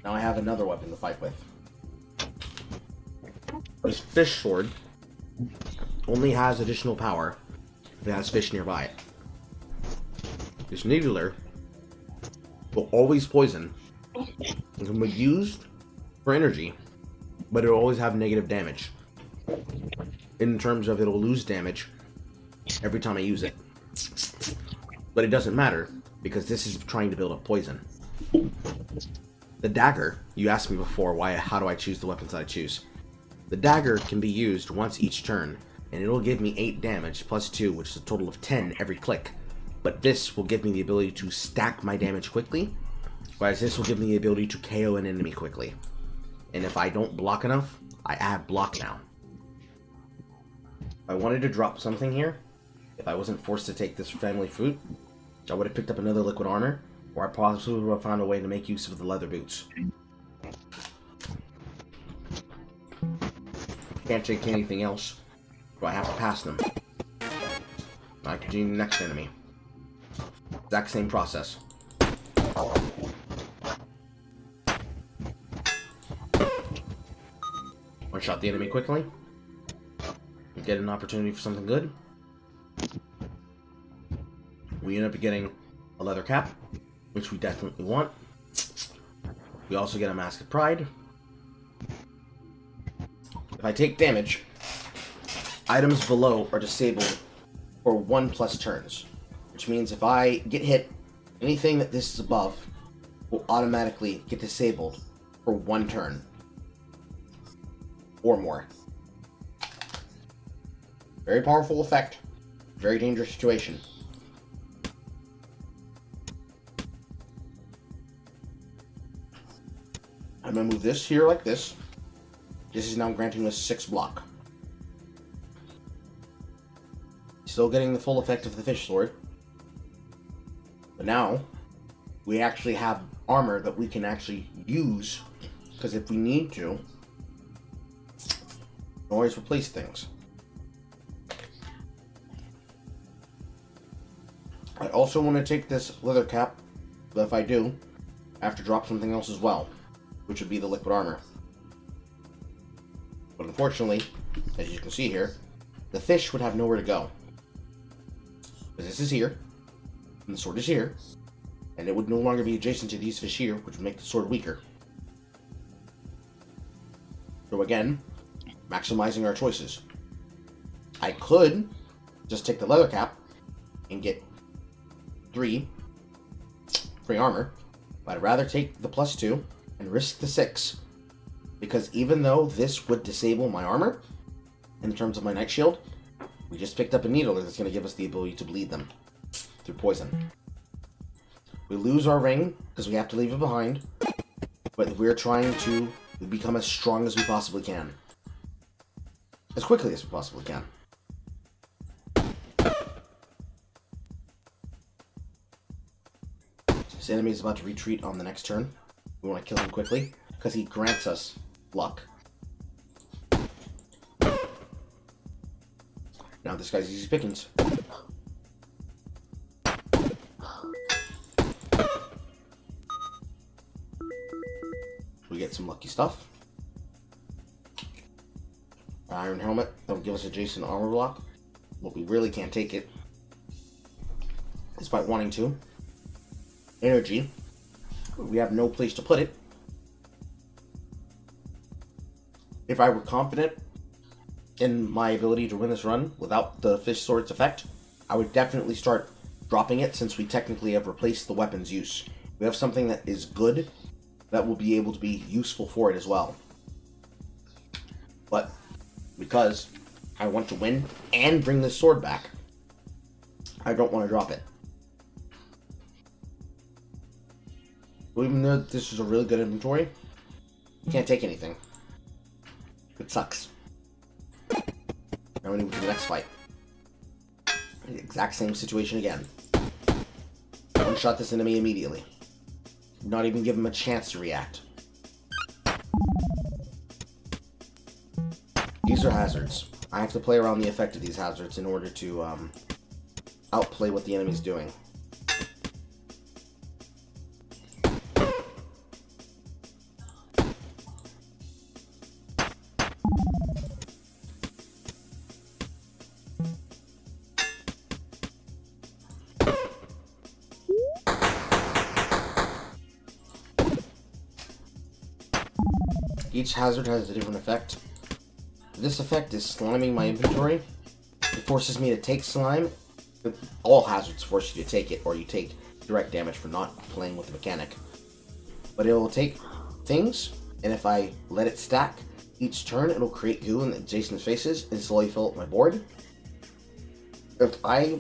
Now I have another weapon to fight with. This fish sword only has additional power if it has fish nearby it. This needler will always poison and can be used for energy, but it will always have negative damage. In terms of it'll lose damage every time I use it. But it doesn't matter, because this is trying to build up poison. The dagger, you asked me before, how do I choose the weapons that I choose? The dagger can be used once each turn, and it'll give me 8 damage, plus 2, which is a total of 10 every click. But this will give me the ability to stack my damage quickly, whereas this will give me the ability to KO an enemy quickly. And if I don't block enough, I add block now. If I wanted to drop something here, if I wasn't forced to take this family fruit, I would have picked up another liquid armor, or I possibly would have found a way to make use of the leather boots. Can't take anything else, so I have to pass them. I continue the next enemy. Exact same process. One shot the enemy quickly. We get an opportunity for something good. We end up getting a leather cap, which we definitely want. We also get a Mask of Pride. If I take damage, items below are disabled for 1+ turns, which means if I get hit, anything that this is above will automatically get disabled for 1 turn or more. Very powerful effect. Very dangerous situation. I'm going to move this here like this. This is now granting us 6 block. Still getting the full effect of the fish sword. But now, we actually have armor that we can actually use. Because if we need to, always replace things. I also want to take this leather cap, but if I do, I have to drop something else as well, which would be the liquid armor. But unfortunately, as you can see here, the fish would have nowhere to go. Because this is here, and the sword is here, and it would no longer be adjacent to these fish here, which would make the sword weaker. So again, maximizing our choices. I could just take the leather cap and get 3 free armor, but I'd rather take the +2 and risk the 6, because even though this would disable my armor in terms of my Night Shield, we just picked up a needle that's going to give us the ability to bleed them through poison. We lose our ring because we have to leave it behind, but we're trying to become as strong as we possibly can, as quickly as we possibly can. This enemy is about to retreat on the next turn. We want to kill him quickly, because he grants us luck. Now this guy's easy pickings. We get some lucky stuff. Iron helmet, that'll give us adjacent armor block, but we really can't take it, despite wanting to. Energy, we have no place to put it. If I were confident in my ability to win this run without the fish sword's effect, I would definitely start dropping it, since we technically have replaced the weapon's use. We have something that is good that will be able to be useful for it as well. But because I want to win and bring this sword back, I don't want to drop it. Even though this is a really good inventory, you can't take anything. It sucks. Now we move to the next fight. The exact same situation again. One-shot this enemy immediately. Not even give him a chance to react. These are hazards. I have to play around the effect of these hazards in order to outplay what the enemy's doing. Each hazard has a different effect. This effect is sliming my inventory. It forces me to take slime. All hazards force you to take it, or you take direct damage for not playing with the mechanic. But it will take things, and if I let it stack, each turn it'll create goo in adjacent faces and slowly fill up my board. If I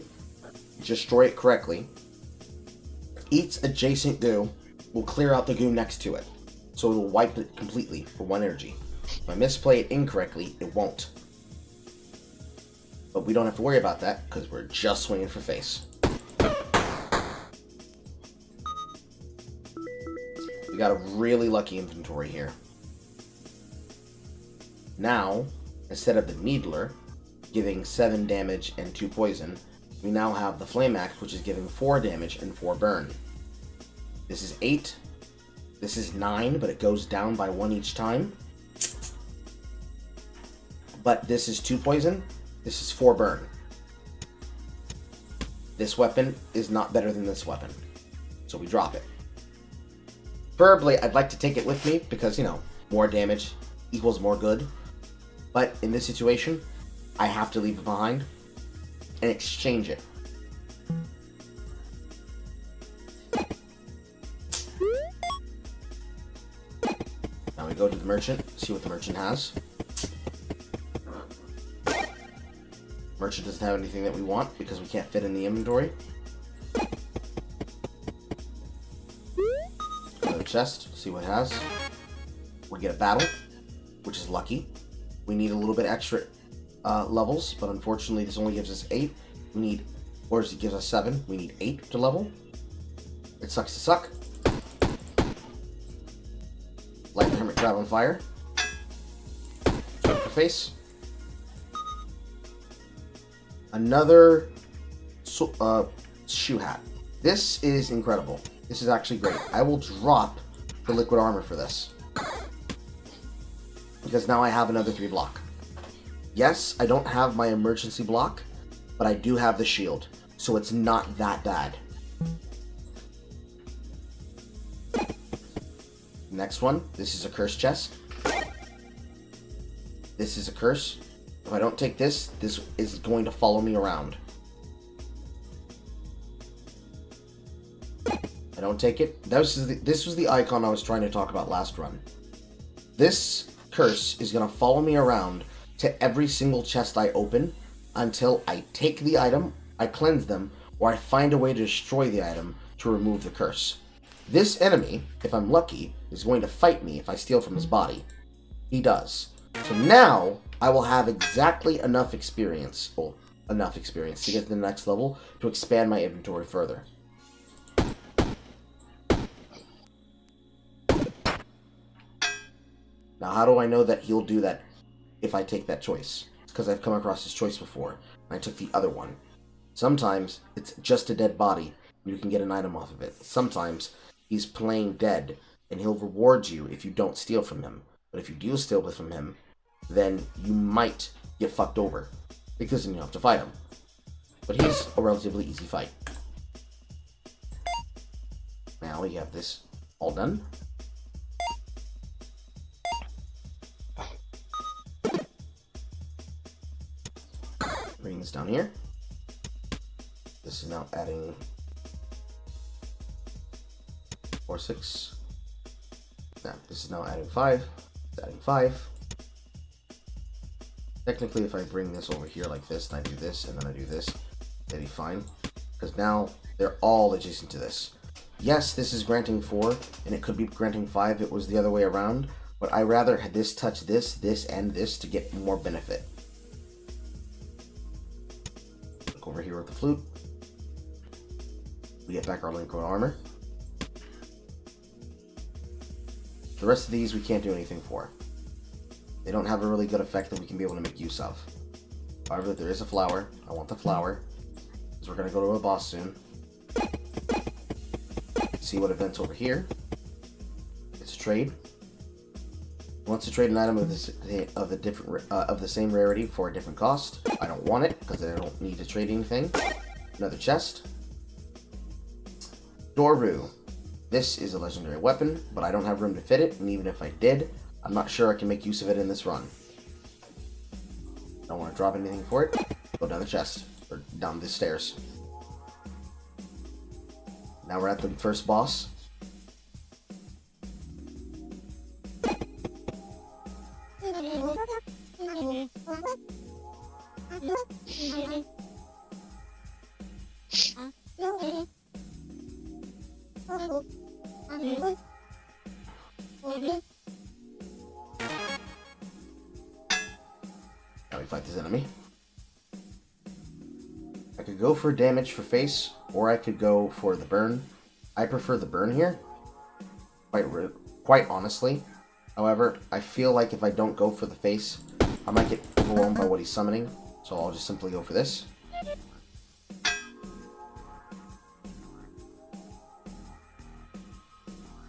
destroy it correctly, each adjacent goo will clear out the goo next to it, so it will wipe it completely for 1 energy. If I misplay it incorrectly, it won't. But we don't have to worry about that, because we're just swinging for face. We got a really lucky inventory here. Now, instead of the Needler giving 7 damage and 2 poison, we now have the Flame Axe, which is giving 4 damage and 4 burn. This is 8. This is 9, but it goes down by 1 each time. But this is 2 poison. This is 4 burn. This weapon is not better than this weapon, so we drop it. Preferably, I'd like to take it with me because, you know, more damage equals more good. But in this situation, I have to leave it behind and exchange it. Now we go to the merchant, see what the merchant has. Merchant doesn't have anything that we want because we can't fit in the inventory. Go to the chest, see what it has. We get a battle, which is lucky. We need a little bit extra levels, but unfortunately this only gives us 8. We need, or it gives us 7. We need 8 to level. It sucks to suck. Light the Hermit Crab on fire. Strike the face. Another shoe hat. This is incredible. This is actually great. I will drop the liquid armor for this, because now I have another 3 block. Yes, I don't have my emergency block, but I do have the shield, so it's not that bad. Next one, this is a curse chest. This is a curse. If I don't take this, this is going to follow me around. I don't take it. This was the icon I was trying to talk about last run. This curse is going to follow me around to every single chest I open until I take the item, I cleanse them, or I find a way to destroy the item to remove the curse. This enemy, if I'm lucky, is going to fight me if I steal from his body. He does. So now, I will have exactly enough experience to get to the next level to expand my inventory further. Now, how do I know that he'll do that if I take that choice? It's because I've come across his choice before, and I took the other one. Sometimes, it's just a dead body, and you can get an item off of it. Sometimes, he's playing dead, and he'll reward you if you don't steal from him. But if you do steal from him, then you might get fucked over, because then you have to fight him. But he's a relatively easy fight. Now we have this all done. Bring this down here. This is now adding 4, 6. Now this is now adding 5. It's adding 5. Technically, if I bring this over here like this, and I do this, and then I do this, that'd be fine. Because now, they're all adjacent to this. Yes, this is granting 4, and it could be granting 5 if it was the other way around, but I rather had this touch this, this, and this to get more benefit. Look over here with the flute. We get back our liquid armor. The rest of these we can't do anything for. They don't have a really good effect that we can be able to make use of. However, there is a flower. I want the flower, because we're going to go to a boss soon. See what event's over here. It's a trade. Wants to trade an item of the same rarity for a different cost. I don't want it, because I don't need to trade anything. Another chest. Doru. This is a legendary weapon, but I don't have room to fit it, and even if I did, I'm not sure I can make use of it in this run. Don't want to drop anything for it. Go down the chest, or down the stairs. Now we're at the first boss. Now we fight this enemy. I could go for damage for face, or I could go for the burn. I prefer the burn here, quite honestly. However, I feel like if I don't go for the face, I might get overwhelmed by what he's summoning, so I'll just simply go for this.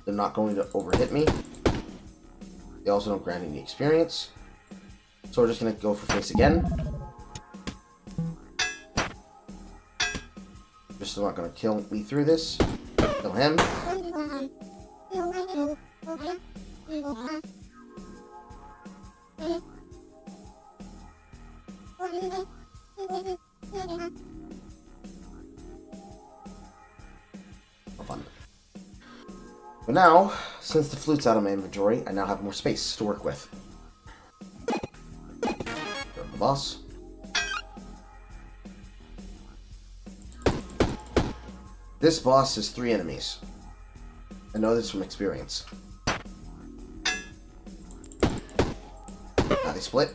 they're not going to overhit me. They also don't grant any experience. So we're just going to go for face again. They're still not going to kill me through this. Kill him. Fun. But now, since the flute's out of my inventory, I now have more space to work with. Go to the boss. This boss has 3 enemies. I know this from experience. Now they split.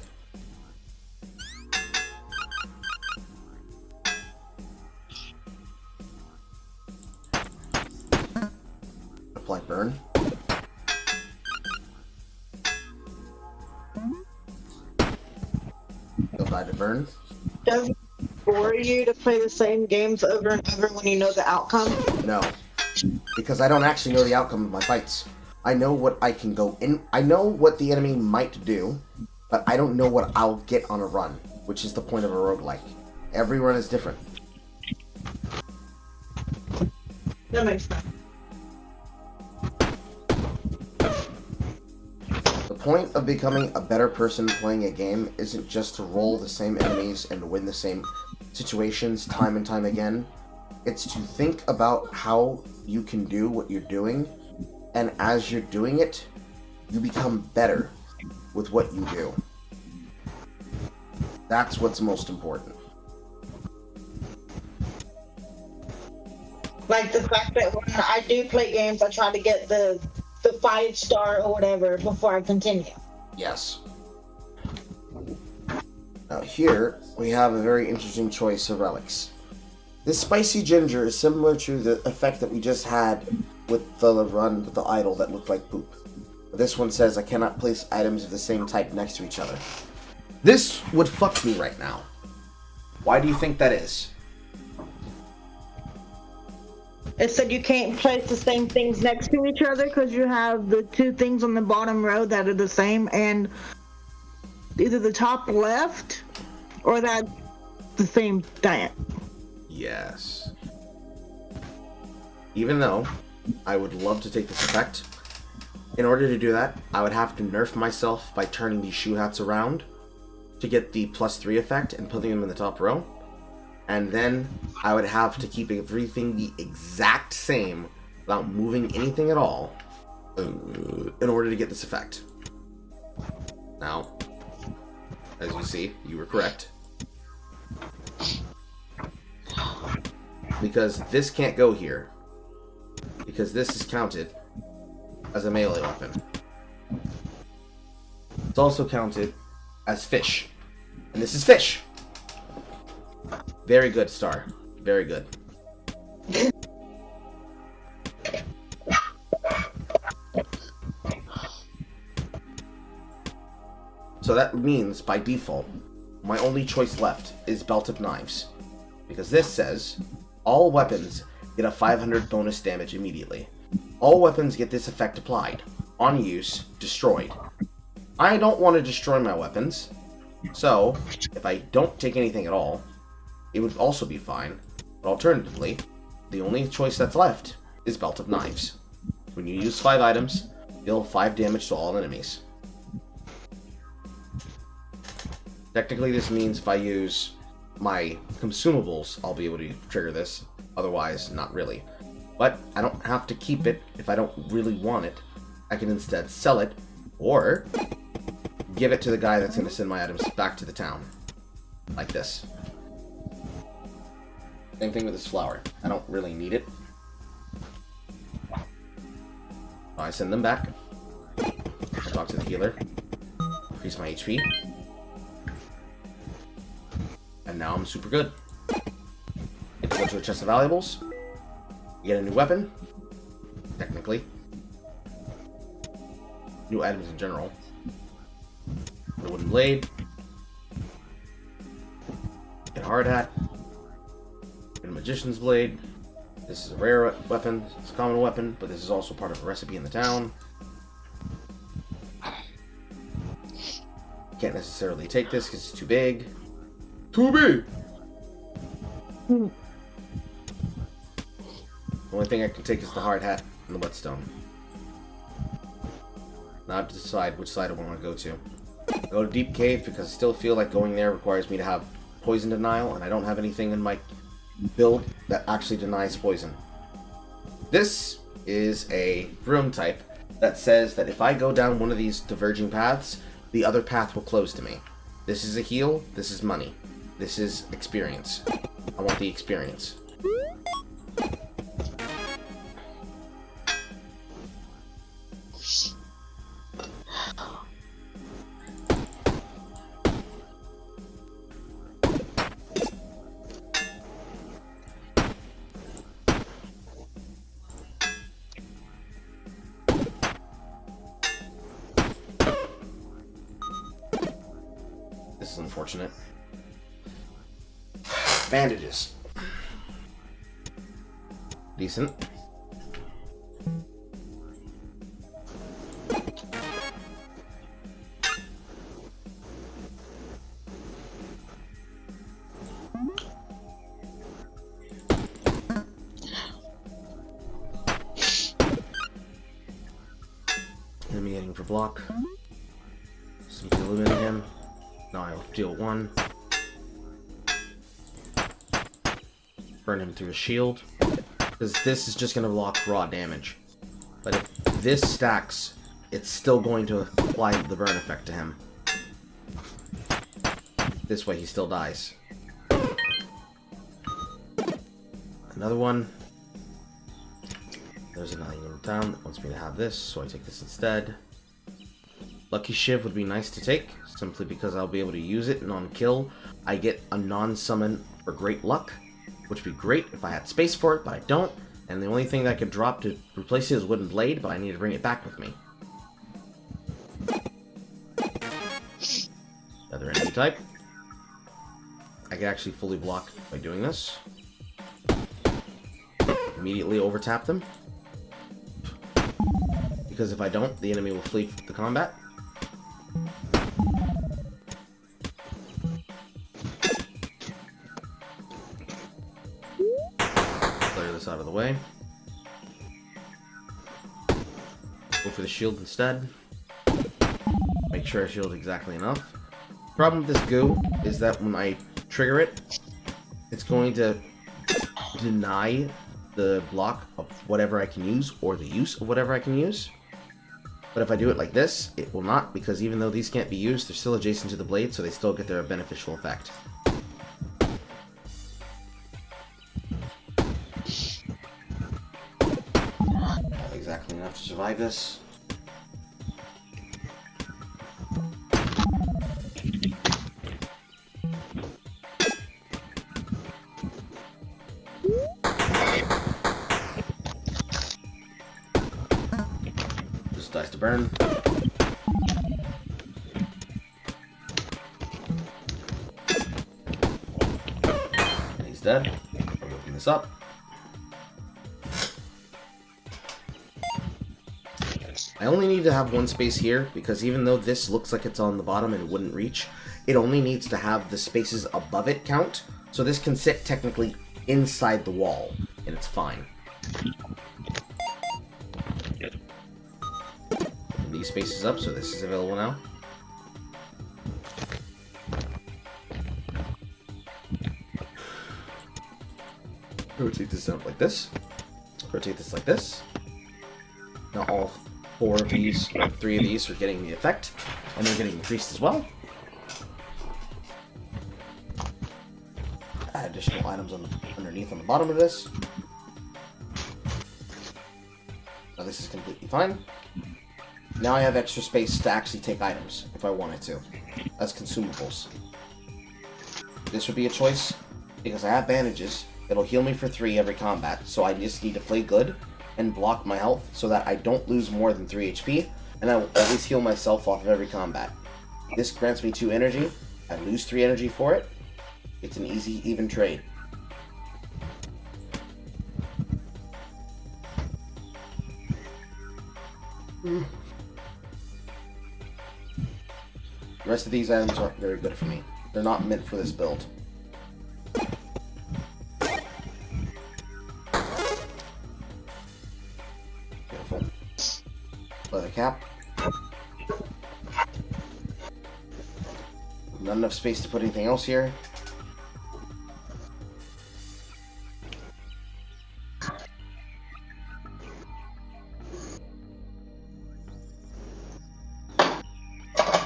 Apply burn. They'll die to burn. Does it bore you to play the same games over and over when you know the outcome? No. Because I don't actually know the outcome of my fights. I know what I can go in. I know what the enemy might do, but I don't know what I'll get on a run, which is the point of a roguelike. Every run is different. That makes sense. The point of becoming a better person playing a game isn't just to roll the same enemies and win the same situations time and time again. It's to think about how you can do what you're doing, and as you're doing it, you become better with what you do. That's what's most important. Like the fact that when I do play games, I try to get the 5-star or whatever before I continue. Yes. Now here, we have a very interesting choice of relics. This spicy ginger is similar to the effect that we just had with the run with the idol that looked like poop. But this one says I cannot place items of the same type next to each other. This would fuck me right now. Why do you think that is? It said you can't place the same things next to each other because you have the 2 things on the bottom row that are the same, and either the top left or that the same diet. Yes. Even though I would love to take this effect, in order to do that, I would have to nerf myself by turning these shoe hats around to get the +3 effect and putting them in the top row. And then I would have to keep everything the exact same without moving anything at all in order to get this effect. Now, as you see, you were correct. Because this can't go here. Because this is counted as a melee weapon. It's also counted as fish. And this is fish! Very good, Star. Very good. So that means, by default, my only choice left is Belt of Knives. Because this says, all weapons get a 500 bonus damage immediately. All weapons get this effect applied. On use, destroyed. I don't want to destroy my weapons, so if I don't take anything at all, it would also be fine. But alternatively, the only choice that's left is Belt of Knives. When you use 5 items, deal 5 damage to all enemies. Technically, this means if I use my consumables, I'll be able to trigger this. Otherwise, not really. But I don't have to keep it if I don't really want it. I can instead sell it, or give it to the guy that's going to send my items back to the town. Like this. Same thing with this flower. I don't really need it. I send them back. I talk to the healer. Increase my HP. And now I'm super good. Go to a chest of valuables. Get a new weapon. Technically. New items in general. A wooden blade. Get a hard hat. Get a magician's blade. This is a rare weapon, it's a common weapon, but this is also part of a recipe in the town. Can't necessarily take this because it's too big. Too big! Hmm. The only thing I can take is the hard hat and the whetstone. Now I have to decide which side I want to go to. I go to Deep Cave because I still feel like going there requires me to have poison denial, and I don't have anything in my build that actually denies poison. This is a room type that says that if I go down one of these diverging paths, the other path will close to me. This is a heal, this is money. This is experience. I want the experience. This is unfortunate. Bandages. Decent. Enemy hitting for block. Some eliminate him. Now I'll deal 1. Burn him through his shield. Because this is just going to block raw damage. But if this stacks, it's still going to apply the burn effect to him. This way he still dies. Another one. There's an alien in town that wants me to have this, so I take this instead. Lucky Shiv would be nice to take, simply because I'll be able to use it non-kill. I get a non-summon for Great Luck, which would be great if I had space for it, but I don't. And the only thing that I could drop to replace it is Wooden Blade, but I need to bring it back with me. Another enemy type. I can actually fully block by doing this. Immediately overtap them. Because if I don't, the enemy will flee the combat. Clear this out of the way. Go for the shield instead. Make sure I shield exactly enough. Problem with this goo is that when I trigger it, it's going to deny the block of whatever I can use, or the use of whatever I can use. But if I do it like this, it will not, because even though these can't be used, they're still adjacent to the blade, so they still get their beneficial effect. Not exactly enough to survive this. Dice to burn. And he's dead. I'll open this up. I only need to have one space here, because even though this looks like it's on the bottom and it wouldn't reach, it only needs to have the spaces above it count. So this can sit technically inside the wall, and it's fine. These spaces up, so this is available now. Rotate this out like this. Rotate this like this. Now all 4 of these, or 3 of these are getting the effect, and they're getting increased as well. Add additional items underneath on the bottom of this. Now this is completely fine. Now I have extra space to actually take items, if I wanted to, as consumables. This would be a choice, because I have bandages. It'll heal me for 3 every combat, so I just need to play good and block my health so that I don't lose more than 3 HP, and I will always heal myself off of every combat. This grants me 2 energy. I lose 3 energy for it. It's an easy, even trade. The rest of these items aren't very good for me. They're not meant for this build. Beautiful. Leather cap. Not enough space to put anything else here.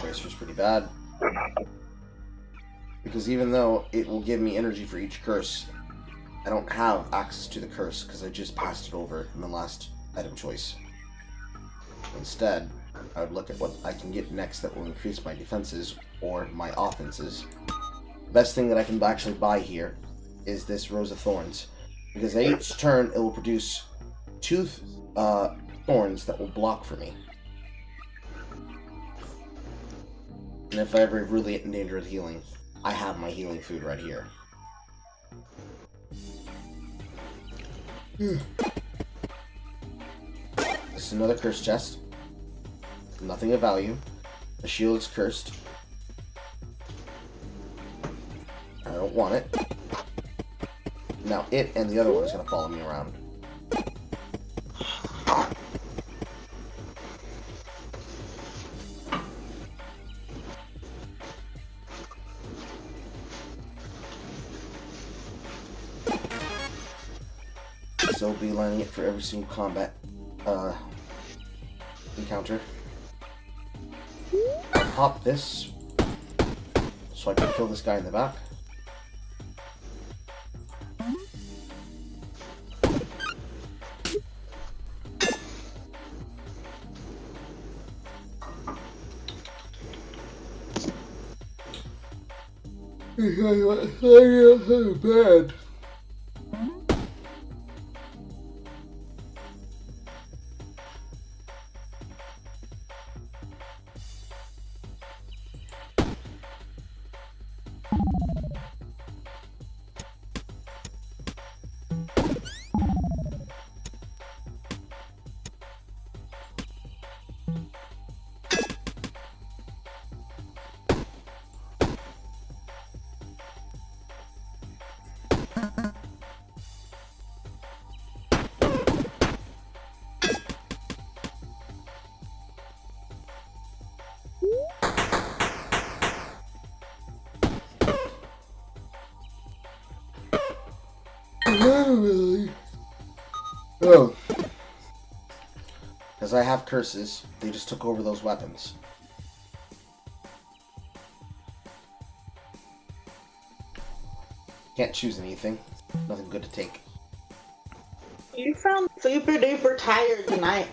Bracer's pretty bad. Because even though it will give me energy for each curse, I don't have access to the curse because I just passed it over in the last item choice. Instead, I would look at what I can get next that will increase my defenses or my offenses. The best thing that I can actually buy here is this Rose of Thorns, because at each turn it will produce 2 thorns that will block for me. And if I ever really get in danger of healing, I have my healing food right here. This is another cursed chest. Nothing of value. The shield is cursed. I don't want it. Now it and the other one is going to follow me around. So I'll be lining it for every single combat encounter. I'll pop this so I can kill this guy in the back. Bad. Oh. As I have curses, they just took over those weapons. Can't choose anything. Nothing good to take. You sound super duper tired tonight.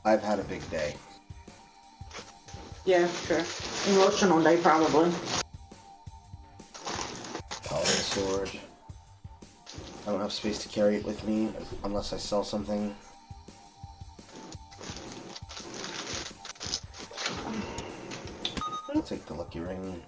I've had a big day. Yeah, sure. Emotional day, probably. Paladin sword. I don't have space to carry it with me unless I sell something. I'll take the lucky ring.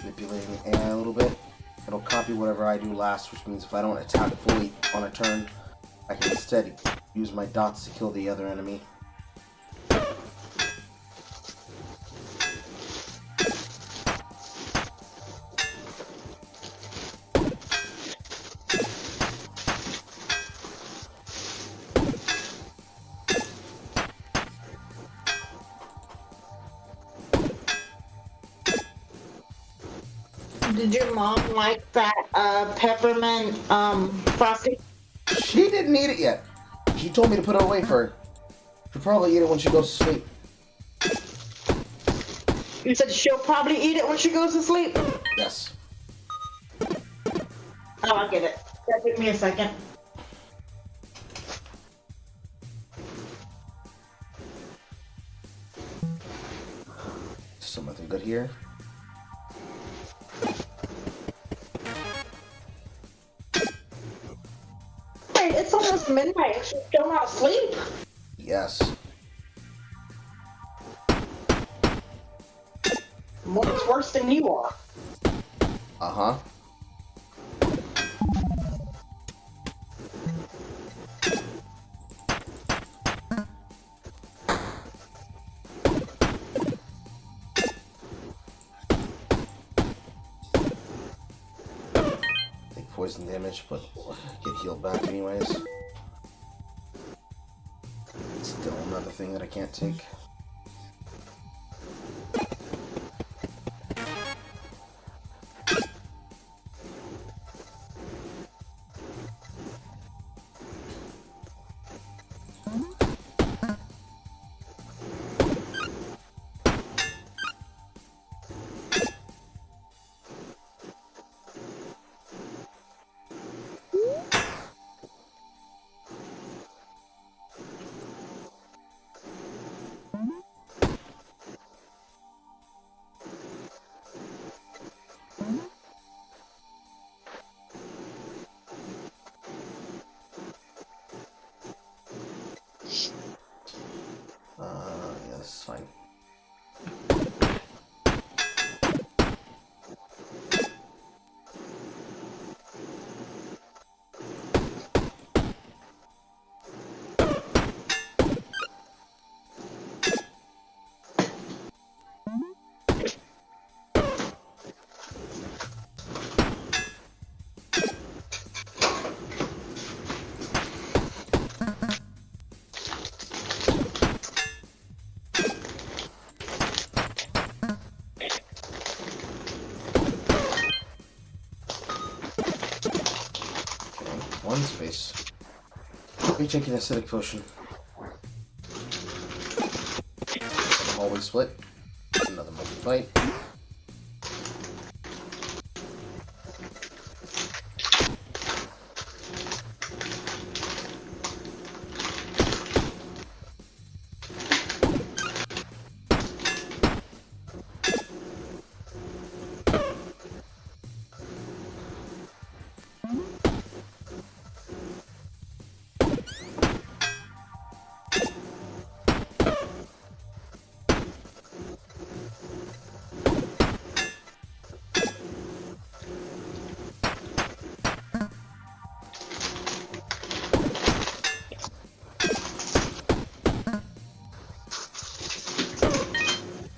Manipulating AI a little bit. It'll copy whatever I do last, which means if I don't attack it fully on a turn, I can instead use my dots to kill the other enemy. Did your mom like that peppermint frosty? She didn't eat it yet. She told me to put it away for her. She'll probably eat it when she goes to sleep. You said she'll probably eat it when she goes to sleep? Yes. Oh, I get it. That took me a second. good here. Hey, it's almost midnight. She's still not asleep. Yes. One's worse than you are. Uh-huh. Take poison damage, but get healed back anyways. Still another thing that I can't take. Yeah, this is fine. One space. Retaking acidic potion. Hallway split. Another multi-fight.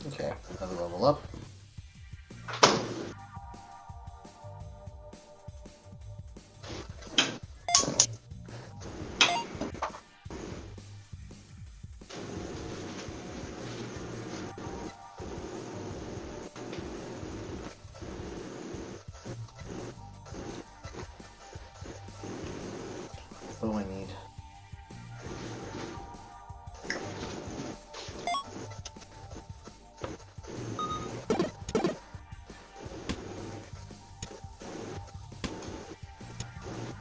Okay, another level up. What do I need?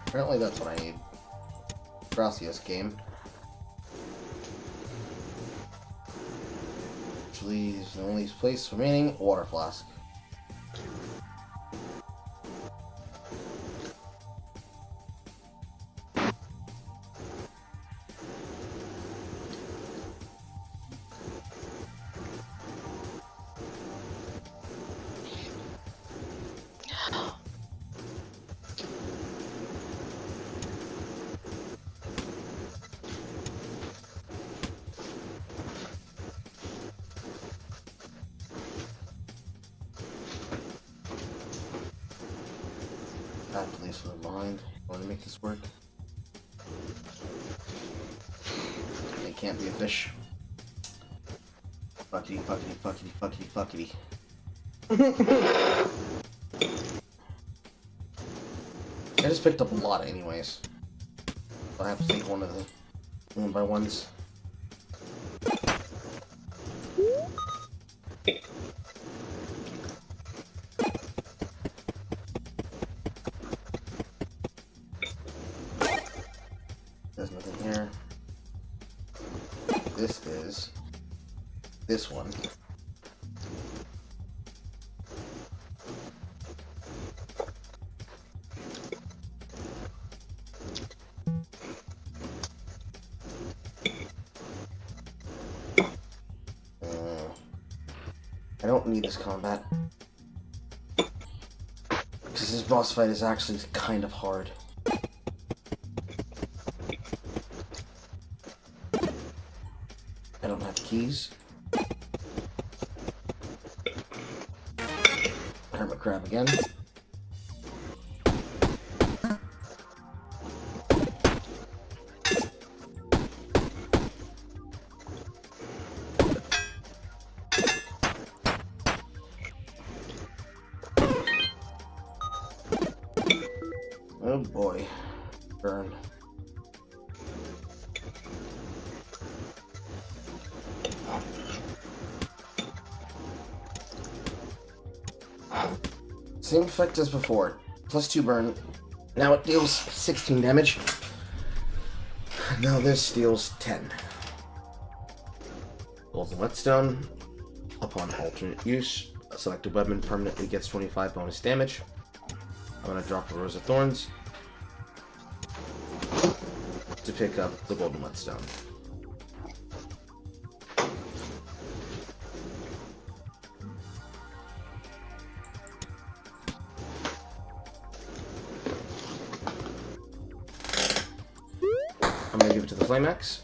Apparently that's what I need. Gracias, game. Actually, the only place remaining, water flask. That place for the mind. I want to make this work. It can't be a fish. Fuckity, fuckity, fuckity, fuckity, fuckity. I just picked up a lot anyways. I have to take one of the one by ones. There's nothing here. This is this one. I don't need this combat. Because this boss fight is actually kind of hard. I don't have keys. Hermit crab again. Oh boy. Burn. Same effect as before. +2 burn. Now it deals 16 damage. Now this deals 10. Golden Whetstone. Upon alternate use, a selected weapon permanently gets 25 bonus damage. I'm going to drop a Rose of Thorns to pick up the Golden Whetstone. I'm going to give it to the Flame Axe.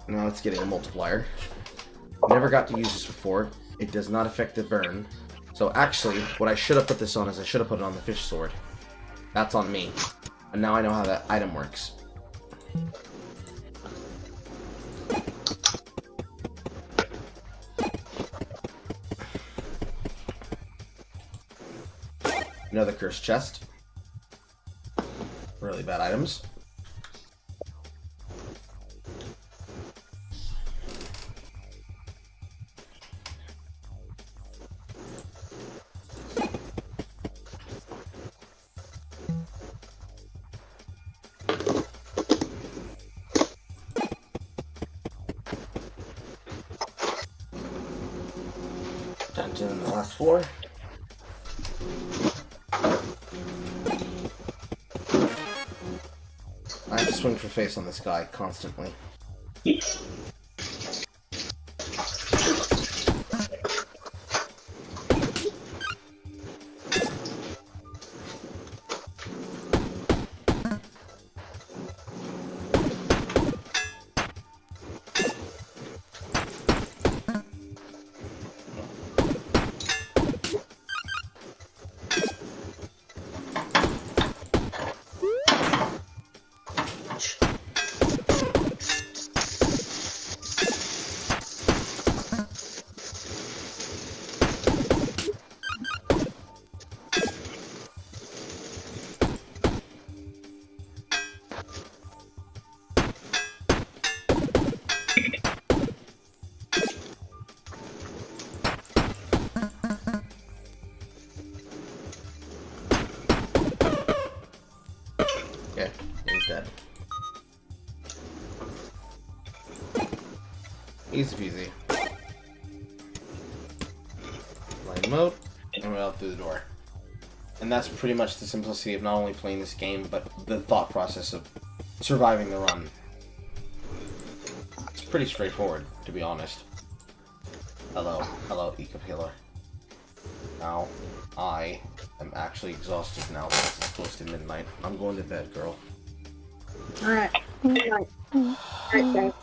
Now it's getting a multiplier. Never got to use this before. It does not affect the burn. So actually, what I should have put this on is I should have put it on the fish sword. That's on me. And now I know how that item works. Another cursed chest. Really bad items. Dungeon on the last floor. I have to swing for face on this guy constantly. Okay, he's dead. Easy peasy. Blind mode, and we're out through the door. And that's pretty much the simplicity of not only playing this game, but the thought process of surviving the run. It's pretty straightforward, to be honest. Hello, Eco-Healer. Now, I am actually exhausted now because it's close to midnight. I'm going to bed, girl. Alright. Alright. Alright,